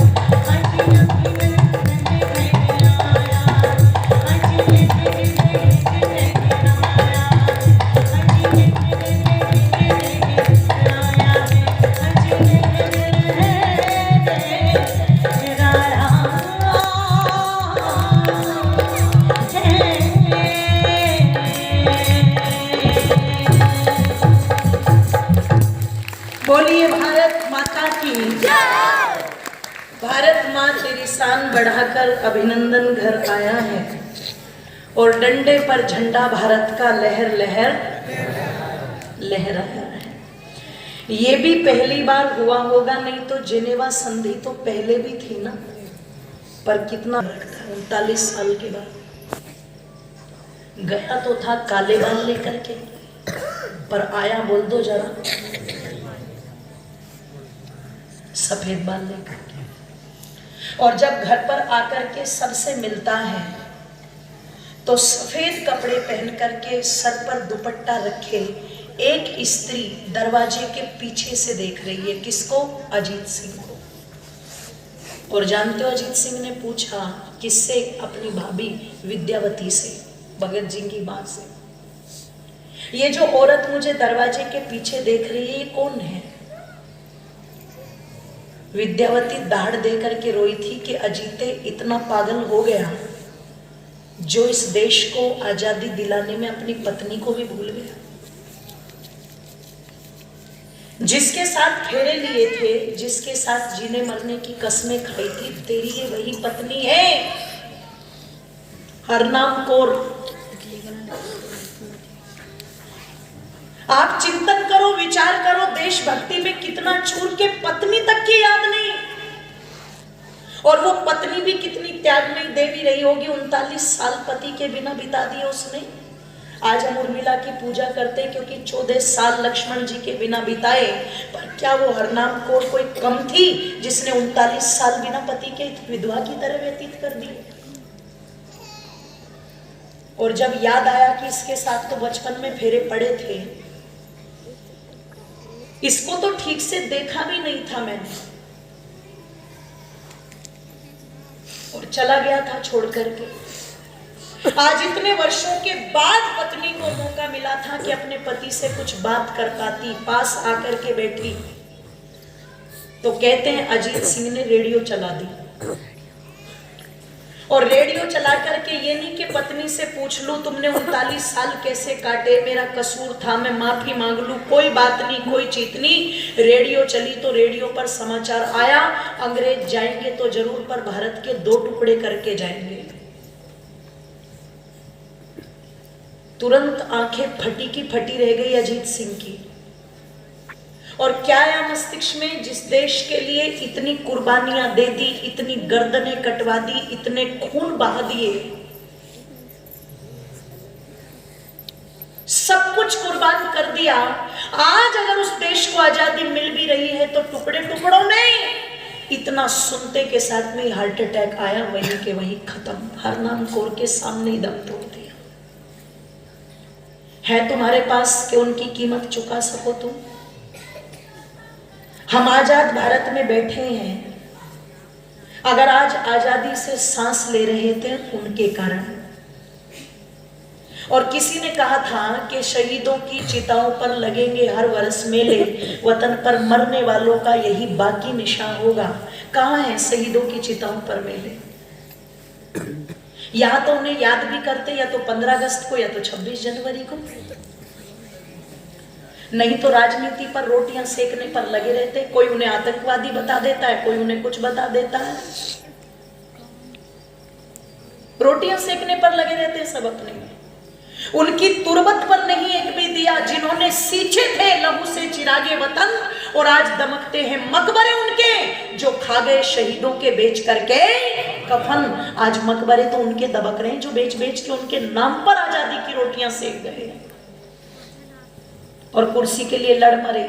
बोलिए भारत माता की जय। भारत माँ तेरी शान बढ़ाकर अभिनंदन घर आया है और डंडे पर झंडा भारत का लहर लहर लहराया है। ये भी पहली बार हुआ होगा, नहीं तो जेनेवा संधि तो पहले भी थी ना, पर कितना 39 साल के बाद गया तो था काले बाल लेकर के, पर आया बोल दो जरा सफेद बाल लेकर के। और जब घर पर आकर के सबसे मिलता है तो सफेद कपड़े पहन करके सर पर दुपट्टा रखे एक स्त्री दरवाजे के पीछे से देख रही है। किसको? अजीत सिंह को। और जानते हो अजीत सिंह ने पूछा किससे? अपनी भाभी विद्यावती से, भगत जी की मां से। ये जो औरत मुझे दरवाजे के पीछे देख रही है, ये कौन है? विद्यावती दाढ़ दे करके रोई थी कि अजीते इतना पागल हो गया जो इस देश को आजादी दिलाने में अपनी पत्नी को भी भूल गया, जिसके साथ फेरे लिए थे, जिसके साथ जीने मरने की कस्में खाई थी, तेरी ये वही पत्नी है, हरनाम कौर। आप चिंतन करो, विचार करो, देशभक्ति में कितना चूर के पत्नी तक की याद नहीं, और वो पत्नी भी कितनी त्यागमयी देवी रही होगी। 39 साल पति के बिना बिता दिए उसने। आज हम उर्मिला की पूजा करते हैं क्योंकि 14 साल लक्ष्मण जी के बिना बिताए, पर क्या वो हरनाम कौर कोई कम थी जिसने 39 साल बिना पति के विधवा की तरह व्यतीत कर दिए? और जब याद आया कि इसके साथ तो बचपन में फेरे पड़े थे, इसको तो ठीक से देखा भी नहीं था मैंने, और चला गया था छोड़ करके। आज इतने वर्षों के बाद पत्नी को मौका मिला था कि अपने पति से कुछ बात कर पाती, पास आकर के बैठी, तो कहते हैं अजीत सिंह ने रेडियो चला दी। और रेडियो चला करके ये नहीं कि पत्नी से पूछ लूं तुमने 39 साल कैसे काटे, मेरा कसूर था, मैं माफी मांग लूं, कोई बात नहीं, कोई चीत नहीं। रेडियो चली तो रेडियो पर समाचार आया, अंग्रेज जाएंगे तो जरूर, पर भारत के 2 टुकड़े करके जाएंगे। तुरंत आंखें फटी की फटी रह गई अजीत सिंह की। और क्या आया मस्तिष्क में? जिस देश के लिए इतनी कुर्बानियां दे दी, इतनी गर्दनें कटवा दी, इतने खून बहा दिए, सब कुछ कुर्बान कर दिया, आज अगर उस देश को आजादी मिल भी रही है तो टुकड़े टुकड़ों में, इतना सुनते के साथ में हार्ट अटैक आया, वहीं के वहीं खत्म। हरनाम कौर के सामने ही दम तोड़ दिया। है तुम्हारे पास कि उनकी कीमत चुका सको तुम? हम आजाद भारत में बैठे हैं, अगर आज आजादी से सांस ले रहे थे उनके कारण। और किसी ने कहा था कि शहीदों की चिताओं पर लगेंगे हर वर्ष मेले, वतन पर मरने वालों का यही बाकी निशान होगा। कहाँ है शहीदों की चिताओं पर मेले? या तो उन्हें याद भी करते, या तो 15 अगस्त को, या तो 26 जनवरी को, नहीं तो राजनीति पर रोटियां सेकने पर लगे रहते। कोई उन्हें आतंकवादी बता देता है, कोई उन्हें कुछ बता देता है, रोटियां सेकने पर लगे रहते हैं सब अपने में। उनकी तुरबत पर नहीं एक भी दिया, जिन्होंने सींचे थे लहू से चिरागे वतन, और आज दमकते हैं मकबरे उनके जो खा गए शहीदों के बेच करके कफन। आज मकबरे तो उनके दबक रहे हैं जो बेच बेच के उनके नाम पर आजादी की रोटियां सेक गए और कुर्सी के लिए लड़ मरे।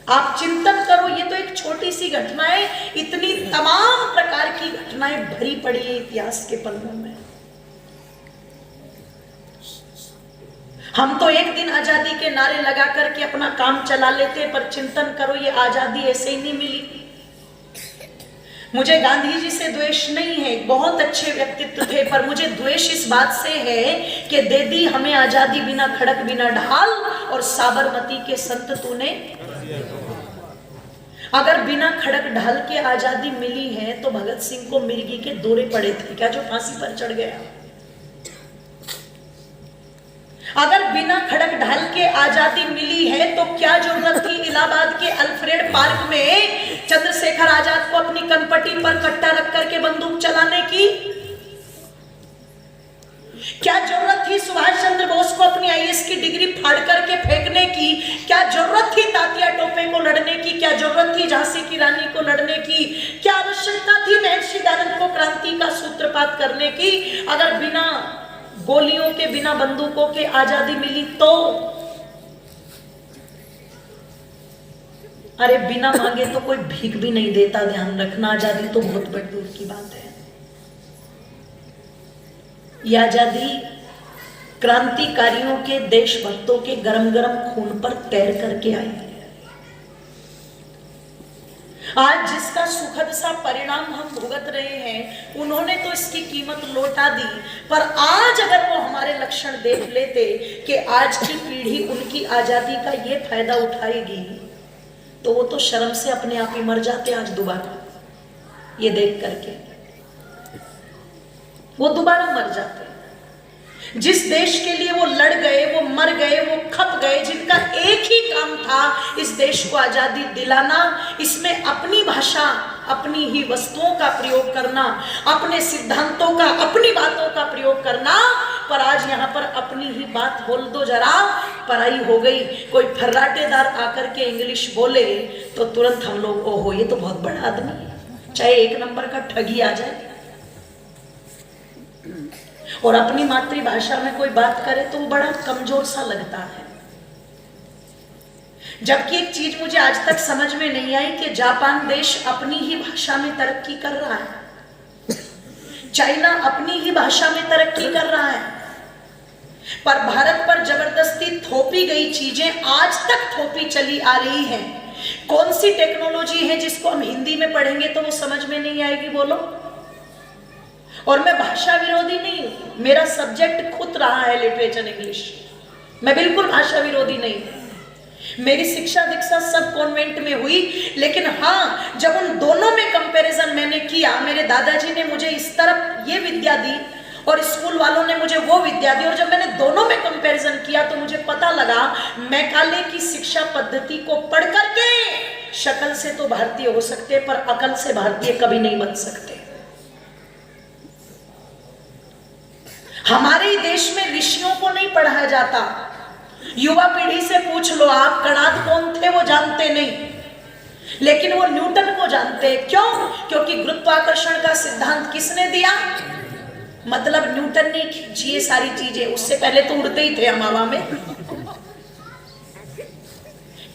आप चिंतन करो, ये तो एक छोटी सी घटना है, इतनी तमाम प्रकार की घटनाएं भरी पड़ी है इतिहास के पन्नों में। हम तो एक दिन आजादी के नारे लगा करके अपना काम चला लेते हैं, पर चिंतन करो ये आजादी ऐसे ही नहीं मिली। मुझे गांधी जी से द्वेष नहीं है, बहुत अच्छे व्यक्तित्व थे, पर मुझे द्वेष इस बात से है कि दे दी हमें आजादी बिना खड़क बिना ढाल, और साबरमती के संत तूने। अगर बिना खड़क ढाल के आजादी मिली है तो भगत सिंह को मिर्गी के दौरे पड़े थे क्या जो फांसी पर चढ़ गया? अगर बिना खड़क ढाल के आजादी मिली है तो क्या जरूरत थी इलाहाबाद के अल्फ्रेड पार्क में चंद्रशेखर आजाद को अपनी कनपटी पर कट्टा रख करके बंदूक चलाने की? क्या जरूरत थी सुभाष चंद्र बोस को अपनी आईएएस की डिग्री फाड़ करके फेंकने की? क्या जरूरत थी तात्या टोपे को लड़ने की? क्या जरूरत थी झांसी की रानी को लड़ने की? क्या आवश्यकता थी महर्षि दयानंद को क्रांति का सूत्रपात करने की? अगर बिना गोलियों के, बिना बंदूकों के आजादी मिली तो? अरे बिना मांगे तो कोई भीख भी नहीं देता, ध्यान रखना। आजादी तो बहुत बड़ी दूर की बात है। ये आजादी क्रांतिकारियों के, देशभक्तों के गरम गरम खून पर तैर करके आई है। आज जिसका सुखद सा परिणाम हम भुगत रहे हैं, उन्होंने तो इसकी कीमत लौटा दी, पर आज अगर वो हमारे लक्षण देख लेते कि आज की पीढ़ी उनकी आजादी का ये फायदा उठाएगी, तो वो तो शर्म से अपने आप ही मर जाते आज दोबारा। ये देख करके वो दोबारा मर जाते। जिस देश के लिए वो लड़ गए, वो मर गए, वो खप गए, जिनका एक ही काम था इस देश को आजादी दिलाना, इसमें अपनी भाषा, अपनी ही वस्तुओं का प्रयोग करना, अपने सिद्धांतों का, अपनी बातों का प्रयोग करना, पर आज यहाँ पर अपनी ही बात बोल दो जरा, पराई हो गई। कोई फर्राटेदार आकर के इंग्लिश बोले तो तुरंत हम लोग ओहो ये तो बहुत बड़ा आदमी है, चाहे एक नंबर का ठगी आ जाए। और अपनी मातृभाषा में कोई बात करे तो वो बड़ा कमजोर सा लगता है। जबकि एक चीज मुझे आज तक समझ में नहीं आई कि जापान देश अपनी ही भाषा में तरक्की कर रहा है, चाइना अपनी ही भाषा में तरक्की कर रहा है, पर भारत पर जबरदस्ती थोपी गई चीजें आज तक थोपी चली आ रही हैं। कौन सी टेक्नोलॉजी है जिसको हम हिंदी में पढ़ेंगे तो वो समझ में नहीं आएगी, बोलो। और मैं भाषा विरोधी नहीं हूं, मेरा सब्जेक्ट खुद रहा है लिटरेचर इंग्लिश, मैं बिल्कुल भाषा विरोधी नहीं हूं। मेरी शिक्षा दीक्षा सब कॉन्वेंट में हुई, लेकिन हाँ जब उन दोनों में कंपैरिजन मैंने किया, मेरे दादाजी ने मुझे इस तरफ ये विद्या दी और स्कूल वालों ने मुझे वो विद्या दी, और जब मैंने दोनों में कंपैरिजन किया तो मुझे पता लगा मैकाले की शिक्षा पद्धति को पढ़ करके शक्ल से तो भारतीय हो सकते पर अकल से भारतीय कभी नहीं बन सकते। हमारे देश में ऋषियों को नहीं पढ़ाया जाता। युवा पीढ़ी से पूछ लो आप, कणाद कौन थे वो जानते नहीं, लेकिन वो न्यूटन को जानते हैं। क्यों? क्योंकि गुरुत्वाकर्षण का सिद्धांत किसने दिया? मतलब न्यूटन ने खींची ये सारी चीजें, उससे पहले तो उड़ते ही थे हम हवा में।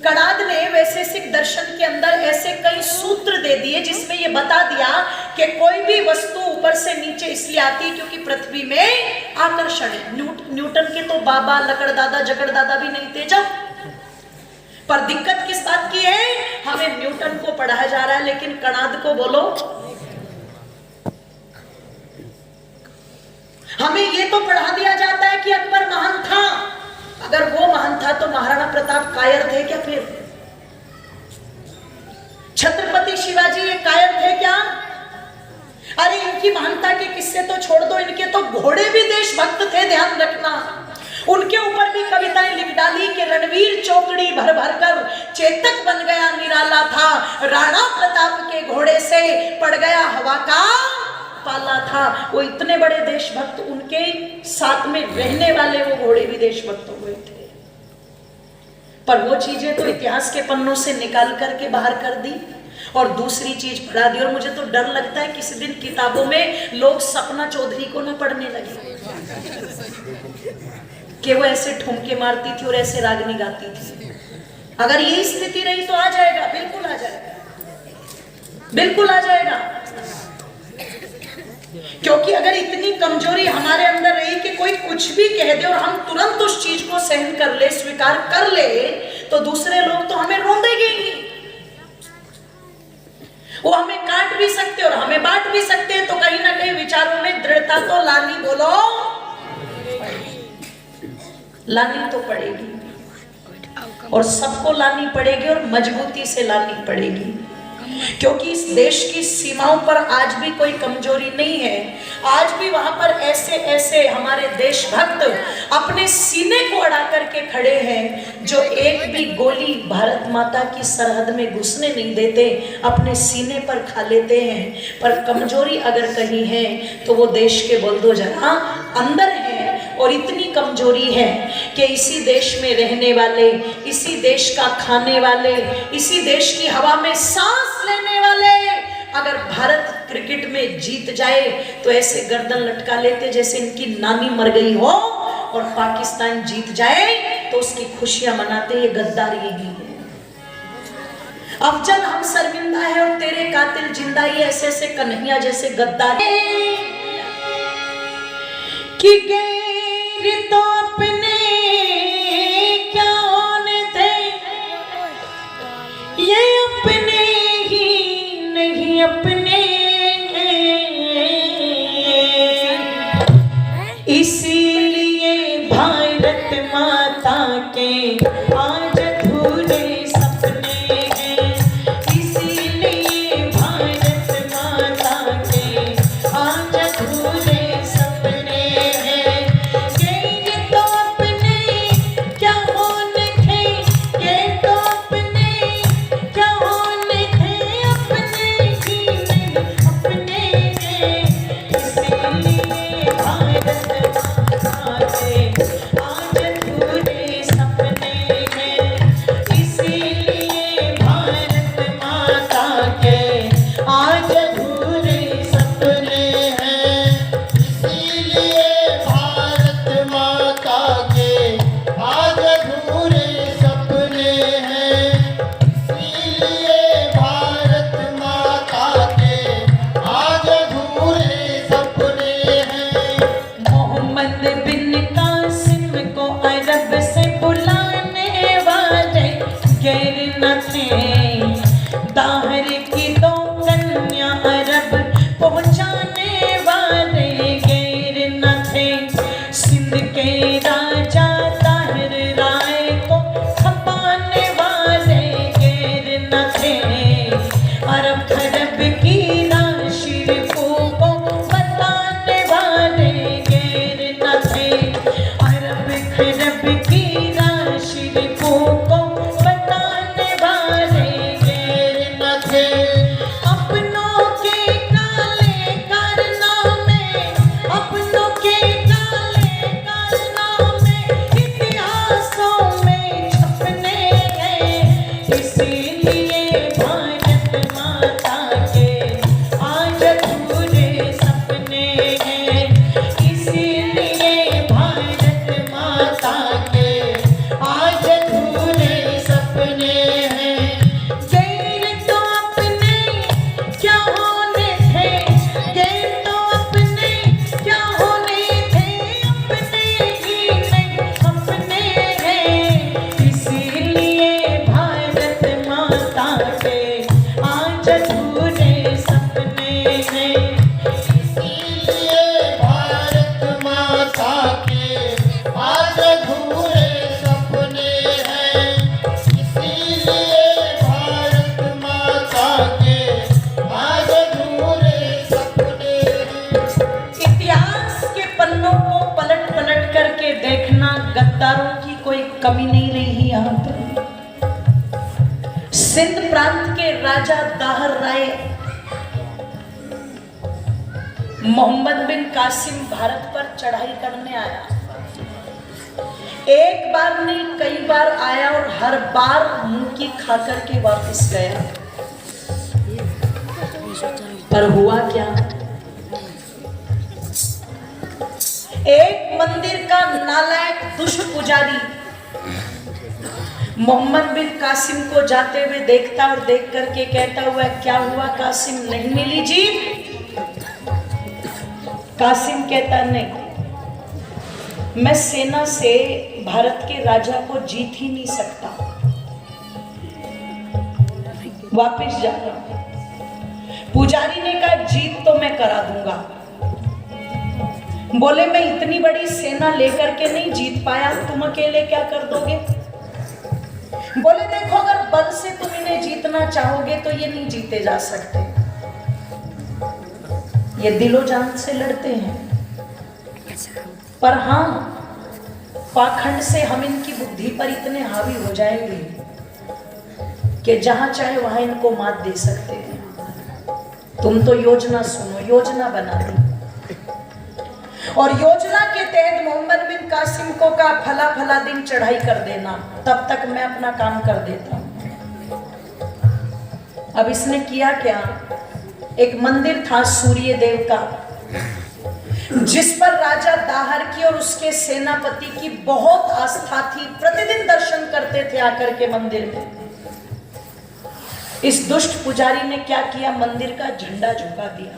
कणाद ने वैशेषिक दर्शन के अंदर ऐसे कई सूत्र दे दिए जिसमें ये बता दिया कि कोई भी वस्तु ऊपर से नीचे इसलिए आती है क्योंकि पृथ्वी में आकर्षण है। न्यूटन के तो बाबा लकड़दादा जकड़दादा भी नहीं थे जब। पर दिक्कत किस बात की है? हमें न्यूटन को पढ़ाया जा रहा है लेकिन कणाद को बोलो। हमें ये तो पढ़ा दिया जाता है कि अकबर महान था। अगर वो महान था तो महाराणा प्रताप कायर थे क्या? फिर छत्रपति शिवाजी ये कायर थे क्या? अरे इनकी महानता के किस्से तो छोड़ दो, इनके तो घोड़े भी देशभक्त थे, ध्यान रखना। उनके ऊपर भी कविताएं लिख डाली कि रणवीर चौकड़ी भर भर कर चेतक बन गया निराला था, राणा प्रताप के घोड़े से पड़ गया हवा का पाला था। वो इतने बड़े देशभक्त, उनके साथ में रहने वाले वो घोड़े भी देशभक्त हुए थे। पर वो चीजें तो इतिहास के पन्नों से निकाल करके बाहर कर दी और दूसरी चीज पढ़ा दी। और मुझे तो डर लगता है किसी दिन किताबों में लोग सपना चौधरी को ना पढ़ने लगे कि वो ऐसे ठुमके मारती थी और ऐसे रागनी गाती थी। अगर यही स्थिति रही तो आ जाएगा, बिल्कुल आ जाएगा, बिल्कुल आ जाएगा। क्योंकि अगर इतनी कमजोरी हमारे अंदर रही कि कोई कुछ भी कह दे और हम तुरंत उस चीज को सहन कर ले, स्वीकार कर ले, तो दूसरे लोग तो हमें रोंदेंगे ही। वो हमें काट भी सकते और हमें बांट भी सकते हैं। तो कहीं ना कहीं विचारों में दृढ़ता तो लानी, बोलो, लानी तो पड़ेगी और सबको लानी पड़ेगी और मजबूती से लानी पड़ेगी। क्योंकि इस देश की सीमाओं पर आज भी कोई कमजोरी नहीं है। आज भी वहां पर ऐसे ऐसे हमारे देशभक्त अपने सीने को अड़ा करके खड़े हैं जो एक भी गोली भारत माता की सरहद में घुसने नहीं देते, अपने सीने पर खा लेते हैं। पर कमजोरी अगर कहीं है तो वो देश के बुलडोजर अंदर है। और इतनी कमजोरी है कि इसी देश में रहने वाले, इसी देश का खाने वाले, इसी देश की हवा में सांस लेने वाले अगर भारत क्रिकेट में जीत जाए तो ऐसे गर्दन लटका लेते जैसे इनकी नानी मर गई हो, और पाकिस्तान जीत जाए तो उसकी खुशियां मनाते। ये गद्दारी है। अफजल हम शर्मिंदा है और तेरे कातिल जिंदा। ये ऐसे ऐसे कन्हैया जैसे गद्दार कि गैर तो अपने क्या होने थे, ये अपने ही नहीं अपने, इसीलिए भारत माता के आज अधूरे सपने हैं, इसीलिए भारत माता के आज अधूरे सपने हैं। ये तो अपने क्या होने थे, ये तो अपने क्या होने थे, अपने ही नहीं अपने हैं, इसीलिए भारत माता के आज अधूरे सपने हैं, इसीलिए भारत माता के आज अधूरे सपने हैं, इसीलिए भारत माता के आज अधूरे सपने हैं, इसीलिए भारत माता के आज अधूरे सपने हैं। मोहम्मद बिन कासिम को अरब से बुलाने वाले गैर न थे, दाहर की दो कन्या अरब पहुंचाने वाले गैर न थे, सिंध के राजा ताहिर राय को खपाने वाले गैर न थे, अरब खरब की राशि को बताने वाले गैर न थे, अरब खरब की राशि को बताने वाले गैर न थे, अपनों के काले कारनामे, अपनों के काले कारनामे इतिहासों में छपने हैं, इसीलिए भारत माता के आज अधूरे सपने हैं, इसीलिए भारत माता के आज अधूरे सपने हैं। गैर तो अपने क्या होने थे, गैर तो अपने क्या होने थे, अपने ही नहीं अपने हैं, इसीलिए भारत माता के आज अधूरे सपने हैं, इसीलिए भारत माता के आज अधूरे सपने हैं, इसीलिए भारत माता के आज अधूरे सपने हैं। इतिहास के पन्नों को पलट पलट करके देखना, गद्दारों की कोई कमी नहीं रही यहाँ पर। सिंध प्रांत के राजा दाहर राय मोहम्मद बिन कासिम भारत पर चढ़ाई करने आया, एक बार नहीं कई बार आया और हर बार मुंह की खा करके वापस गया, पर हुआ क्या, एक मंदिर का नालायक दुष्ट पुजारी मोहम्मद बिन कासिम को जाते हुए देखता और देख करके कहता हुआ, क्या हुआ कासिम, नहीं मिली जीत? कासिम कहता, नहीं, मैं सेना से भारत के राजा को जीत ही नहीं सकता, वापस जा रहा हूं। पुजारी ने कहा, जीत तो मैं करा दूंगा। बोले, मैं इतनी बड़ी सेना लेकर के नहीं जीत पाया, तुम अकेले क्या कर दोगे? बोले, देखो, अगर बल से तुम इन्हें जीतना चाहोगे तो ये नहीं जीते जा सकते, ये दिलो जान से लड़ते हैं, पर हाँ, पाखंड से हम इनकी बुद्धि पर इतने हावी हो जाएंगे कि जहां चाहे वहां इनको मात दे सकते हैं। तुम तो योजना सुनो, योजना बना दी, और योजना के तहत मोहम्मद बिन कासिम को कहा, फला फला दिन चढ़ाई कर देना, तब तक मैं अपना काम कर देता हूं। अब इसने किया क्या, एक मंदिर था सूर्य देव का, जिस पर राजा दाहर की और उसके सेनापति की बहुत आस्था थी, प्रतिदिन दर्शन करते थे आकर के मंदिर में। इस दुष्ट पुजारी ने क्या किया, मंदिर का झंडा झुका दिया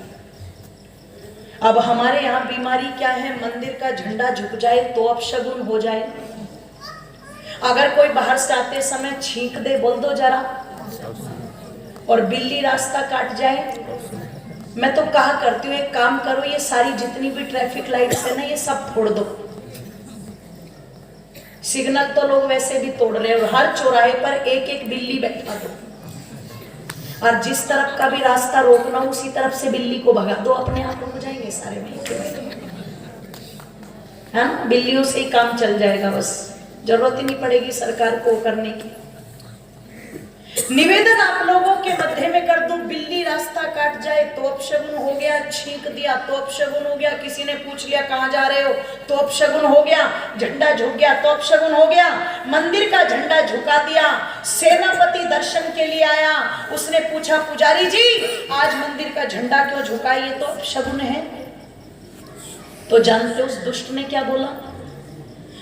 अब हमारे यहाँ बीमारी क्या है, मंदिर का झंडा झुक जाए तो अपशगुन हो जाए। अगर कोई बाहर से आते समय छींक दे, बोल दो जरा, और बिल्ली रास्ता काट जाए, मैं तो कहा करती हूँ एक काम करो, ये सारी जितनी भी ट्रैफिक लाइट्स है ना, ये सब फोड़ दो। सिग्नल तो लोग वैसे भी तोड़ रहे हैं, और हर चौराहे पर एक एक बिल्ली बैठा दो, और जिस तरफ का भी रास्ता रोकना उसी तरफ से बिल्ली को भगा दो, अपने आप हो जाएंगे सारे मिलके, है ना। बिल्लियों से ही काम चल जाएगा, बस जरूरत ही नहीं पड़ेगी सरकार को करने की। निवेदन आप लोगों के मध्य में कर दूं, बिल्ली रास्ता काट जाए तो अपशगुन हो गया, छींक दिया तो अपशगुन हो गया, किसी ने पूछ लिया कहां जा रहे हो तो अपशगुन हो गया, झंडा झुक गया तो अपशगुन हो गया, मंदिर का झंडा झुका दिया, सेनापति दर्शन के लिए आया, उसने पूछा पुजारी जी आज मंदिर का झंडा क्यों झुका, ये तो अपशगुन है। तो जानते उस दुष्ट ने क्या बोला,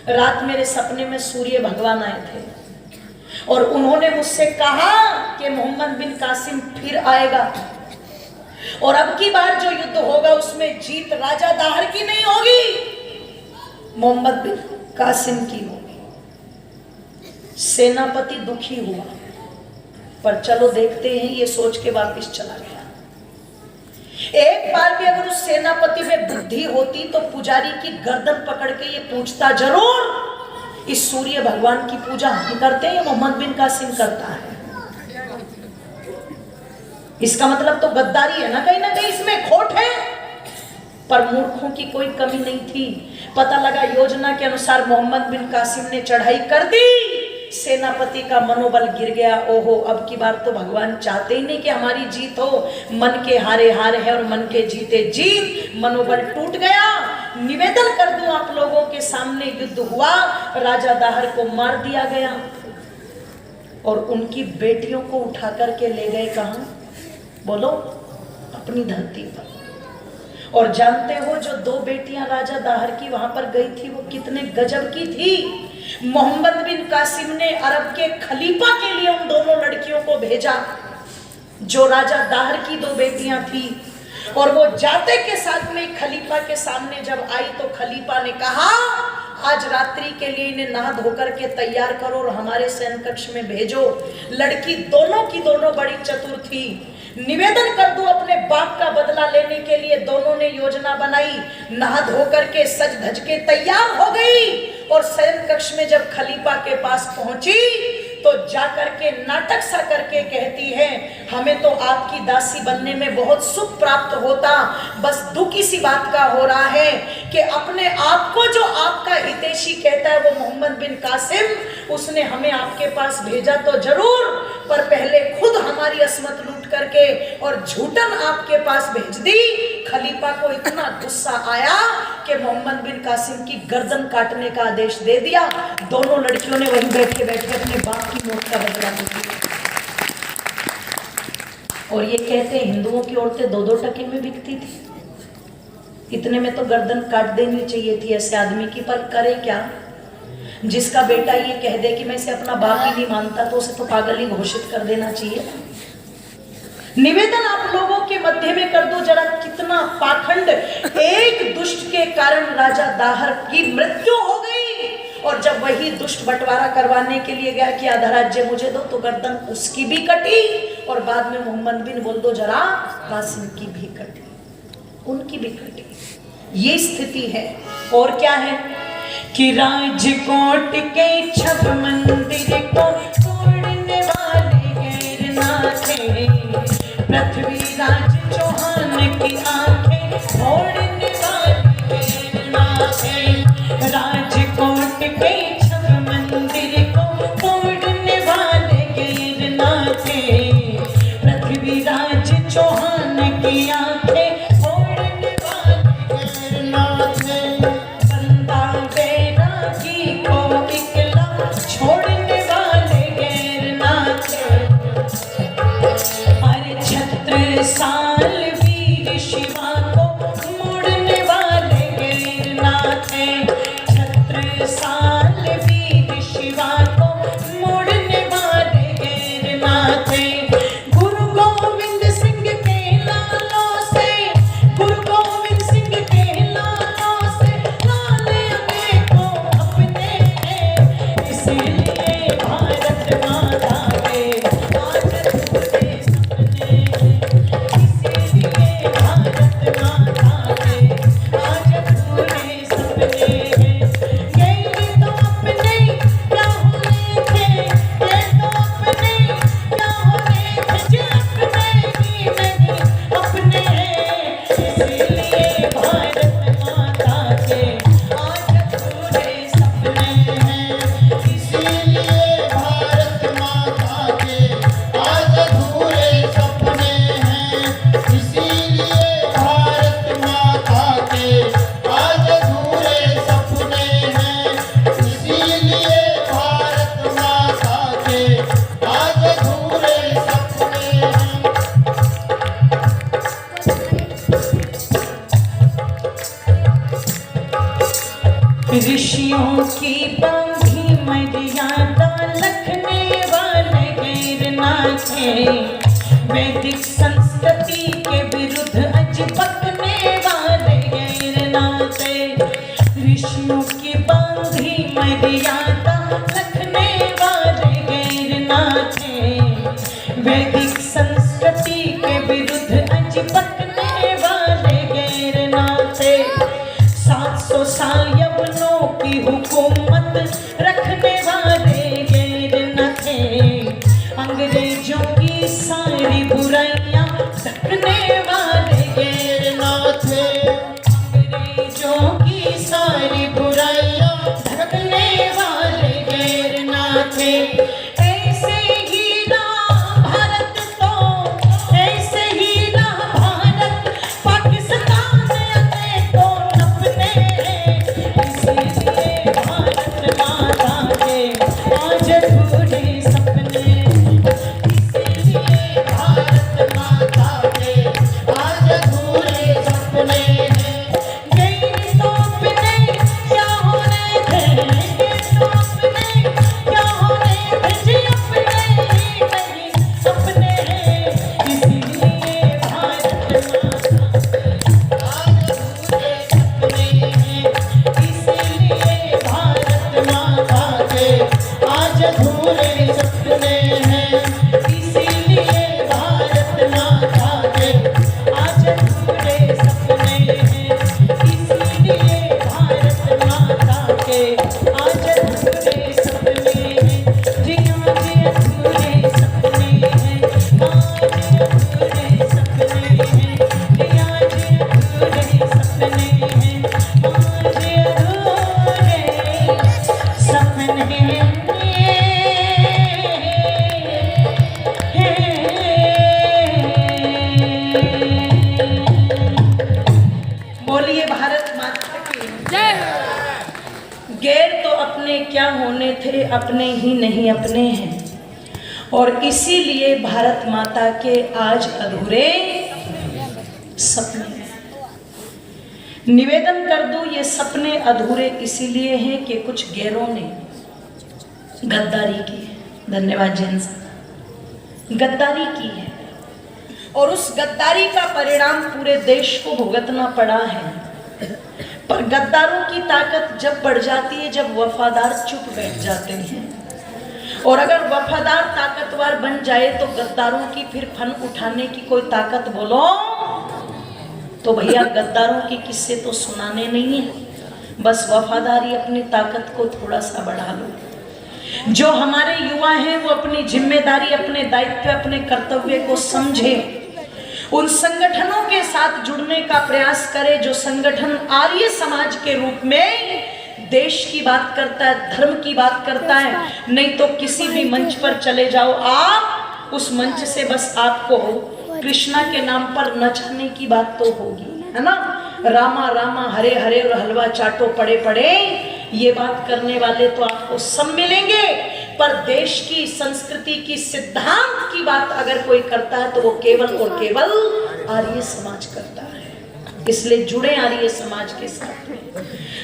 रात मेरे सपने में सूर्य भगवान आए थे और उन्होंने मुझसे कहा कि मोहम्मद बिन कासिम फिर आएगा और अब की बार जो युद्ध होगा उसमें जीत राजा दाहर की नहीं होगी, मोहम्मद बिन कासिम की होगी। सेनापति दुखी हुआ, पर चलो देखते हैं, ये सोच के वापस चला गया। एक बार भी अगर उस सेनापति में बुद्धि होती तो पुजारी की गर्दन पकड़ के ये पूछता जरूर, इस सूर्य भगवान की पूजा हम करते हैं या मोहम्मद बिन कासिम करता है। इसका मतलब तो गद्दारी है ना कहीं इसमें खोट है। पर मूर्खों की कोई कमी नहीं थी। पता लगा योजना के अनुसार मोहम्मद बिन कासिम ने चढ़ाई कर दी, सेनापति का मनोबल गिर गया। ओहो, अब की बार तो भगवान चाहते ही नहीं कि हमारी जीत हो, मन के हारे हार है और मन के जीते जीत, मनोबल टूट गया। निवेदन कर दूं आप लोगों के सामने, युद्ध हुआ, राजा दाहर को मार दिया गया और उनकी बेटियों को उठा करके ले गए कहां, बोलो, अपनी धरती पर। और जानते हो जो 2 बेटियां राजा दाहर की वहां पर गई थी वो कितने गजब की थी। मोहम्मद बिन कासिम ने अरब के खलीफा के लिए उन दोनों लड़कियों को भेजा जो राजा दाहर की 2 बेटियां थी, और वो जाते के साथ में खलीफा के सामने जब आई तो खलीफा ने कहा आज रात्रि के लिए इन्हें नहा धोकर के तैयार करो और हमारे सैन कक्ष में भेजो। लड़की दोनों की दोनों बड़ी चतुर थी। निवेदन कर दूं, अपने बाप का बदला लेने के लिए दोनों ने योजना बनाई, नहा धो करके सज धज के तैयार हो गई और शयन कक्ष में जब खलीफा के पास पहुंची तो जाकर के नाटक सा करके कहती है हमें तो आपकी दासी बनने में बहुत सुख प्राप्त होता, बस दुख इसी बात का हो रहा है कि अपने आप को जो आपका हितैषी कहता है वो मोहम्मद बिन कासिम, उसने हमें आपके पास भेजा तो जरूर, पर पहले खुद हमारी असमत लूट करके और झूठन आपके पास भेज दी। खलीफा को इतना गुस्सा आया कि मोहम्मद बिन कासिम की गर्दन काटने का आदेश दे दिया। दोनों लड़कियों ने वहीं बैठे बैठे अपने बाप की मौत का बदला लिया। और ये कहते हैं हिंदुओं की औरतें 2-2 टके में बिकती थी, इतने में तो गर्दन काट देनी चाहिए थी ऐसे आदमी की। पर करे क्या, जिसका बेटा ये कह दे कि मैं इसे अपना बाप ही नहीं मानता तो उसे तो पागल ही घोषित कर देना चाहिए। निवेदन आप लोगों के मध्य में कर दो जरा, कितना पाखंड। एक दुष्ट के कारण राजा दाहर की मृत्यु हो गई, और जब वही दुष्ट बंटवारा करवाने के लिए गया कि आधा राज्य मुझे दो, तो गर्दन उसकी भी कटी और बाद में मोहम्मद बिन बोल दो जरा कासिम की भी कटी, उनकी भी कटी। ये स्थिति है। और क्या है कि राजकोट के छब मंदिर को तोड़ने वाले गैर ना थे, पृथ्वीराज चौहान की आंखें फोड़ने वाले गैर ना थे। राजकोट के छब मंदिर को तोड़ने वाले गैर ना थे, पृथ्वीराज चौहान की आंखें फोड़ने वाले गैर ना थे। बंदा बैरागी को इकला छोड़ने वाले गैर ना थे। हर 36 साल वीर शिवा को मोड़ने वाले गैर ना थे। 36 साल वीर शिवा को मोड़ने वाले गैर ना थे। गुरु गोविंद सिंह के लालों से ऋषियों की बांधी मर्यादा लखने वाले गैर नाथे, वैदिक संस्कृति के विरुद्ध अज बकने वाले गैर नाथे। ऋषियों की बांधी मर्यादा लखने वाले गैर नाथे, वैदिक संस्कृति के विरुद्ध अज बकने वाले गैर नाथे। 700 साल यवनों की हुकूमत रखने वाले गैर न थे, अंग्रेजों की सारी बुराइयां ढकने वाले गैर न थे, अंग्रेजों की सारी बुराइयां ढकने वाले गैर न थे। ऐसे ही रहा भारत तो ऐसे ही रहा भारत, पाकिस्तान अनेकों नपने, इसीलिए भारत माता के आज अधूरे सपने, इसीलिए भारत माता के आज अधूरे सपने हैं। गैर तो अपने क्या होने थे, गैर तो अपने क्या होने थे जी, अपने ही नहीं अपने हैं, इसीलिए भारत माता के आज अधूरे सपने हैं, इसीलिए भारत माता के आज अधूरे सपने हैं, इसीलिए भारत माता के आज अधूरे सपने हैं। जी आज अधूरे सपने हैं, आज अधूरे सपने हैं, जी आज अधूरे सपने हैं, आज अधूरे सपने हैं। बोलिए भारत माता की जय। गैर तो अपने क्या होने थे, अपने ही नहीं अपने हैं, और इसीलिए भारत माता के आज अधूरे सपने हैं। निवेदन कर दूं, ये सपने अधूरे इसीलिए हैं कि कुछ गैरों ने गद्दारी की है। धन्यवाद जैन साहब, गद्दारी की है और उस गद्दारी का परिणाम पूरे देश को भुगतना पड़ा है। पर गद्दारों की ताकत जब बढ़ जाती है जब वफादार चुप बैठ जाते हैं, और अगर वफादार ताकतवर बन जाए तो गद्दारों की फिर फन उठाने की कोई ताकत बोलो तो भैया गद्दारों के किस्से तो सुनाने नहीं है, बस वफादारी अपनी ताकत को थोड़ा सा बढ़ा लो। जो हमारे युवा हैं वो अपनी जिम्मेदारी, अपने दायित्व, अपने कर्तव्य को समझे, उन संगठनों के साथ जुड़ने का प्रयास करे जो संगठन आर्य समाज के रूप में देश की बात करता है, धर्म की बात करता है। नहीं तो किसी भी मंच पर चले जाओ आप, उस मंच से बस आपको कृष्णा के नाम पर नचाने की बात तो होगी, है ना। रामा रामा हरे हरे और हलवा चाटो पड़े पड़े, ये बात करने वाले तो आपको सब मिलेंगे, पर देश की संस्कृति की सिद्धांत की बात अगर कोई करता है तो वो केवल और केवल आर्य समाज करता है। इसलिए जुड़े आर्य समाज के साथ में।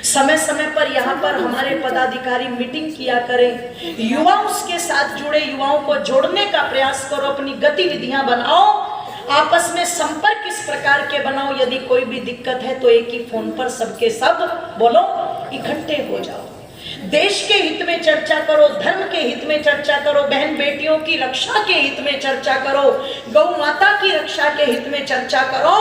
समय समय पर यहाँ पर हमारे पदाधिकारी मीटिंग किया करें, युवा उसके साथ जुड़े, युवाओं को जोड़ने का प्रयास करो, अपनी गतिविधियां बनाओ, आपस में संपर्क इस प्रकार के बनाओ। यदि कोई भी दिक्कत है तो एक ही फोन पर सबके सब बोलो, इकट्ठे हो जाओ, देश के हित में चर्चा करो, धर्म के हित में चर्चा करो, बहन बेटियों की रक्षा के हित में चर्चा करो, गौ माता की रक्षा के हित में चर्चा करो,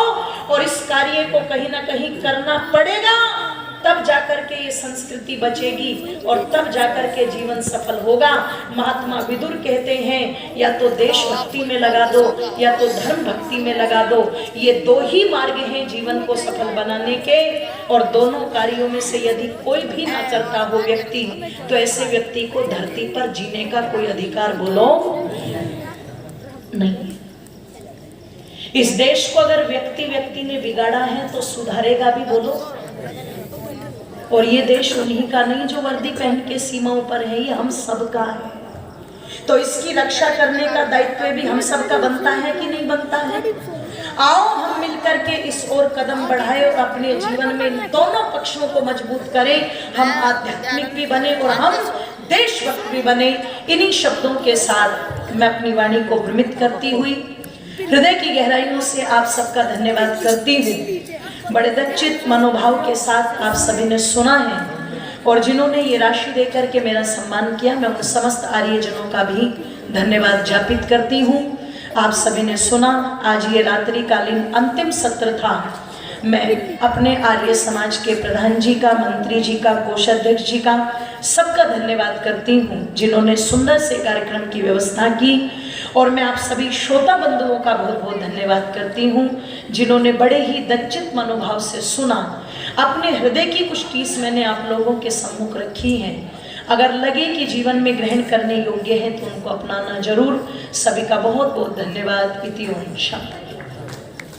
और इस कार्य को कहीं ना कहीं करना पड़ेगा, तब जाकर के ये संस्कृति बचेगी और तब जाकर के जीवन सफल होगा। महात्मा विदुर कहते हैं या तो देशभक्ति में लगा दो या तो धर्म भक्ति में लगा दो, ये दो ही मार्ग हैं जीवन को सफल बनाने के, और दोनों कार्यों में से यदि कोई भी ना करता हो व्यक्ति, तो ऐसे व्यक्ति को धरती पर जीने का कोई अधिकार बोलो नहीं। इस देश को अगर व्यक्ति ने बिगाड़ा है तो सुधारेगा भी बोलो। और ये देश उन्हीं का नहीं जो वर्दी पहन के सीमाओं पर है, ये हम सबका है, तो इसकी रक्षा करने का दायित्व भी हम सबका बनता है कि नहीं बनता है। आओ हम मिल मिलकर के इस ओर कदम बढ़ाए और अपने जीवन में इन दोनों पक्षों को मजबूत करें। हम आध्यात्मिक भी बने और हम देशभक्त भी बने। इन्हीं शब्दों के साथ मैं अपनी वाणी को भ्रमित करती हुई हृदय की गहराइयों से आप सबका धन्यवाद करती हूँ। बड़े दच्चित मनोभाव के साथ आप सभी ने सुना है और जिन्होंने ये राशि देकर के मेरा सम्मान किया, मैं उन समस्त आर्यजनों का भी धन्यवाद ज्ञापित करती हूँ। आप सभी ने सुना, आज ये रात्रिकालीन अंतिम सत्र था। मैं अपने आर्य समाज के प्रधान जी का, मंत्री जी का, कोषाध्यक्ष जी का, सबका धन्यवाद करती हूँ जिन्होंने सुंदर से कार्यक्रम की व्यवस्था की। और मैं आप सभी श्रोता बंधुओं का बहुत बहुत धन्यवाद करती हूँ जिन्होंने बड़े ही दच्चित मनोभाव से सुना। अपने हृदय की कुछ टीस मैंने आप लोगों के सम्मुख रखी है। अगर लगे कि जीवन में ग्रहण करने योग्य है तो उनको अपनाना जरूर। सभी का बहुत बहुत धन्यवाद। इति ओम शांति।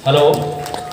हेलो।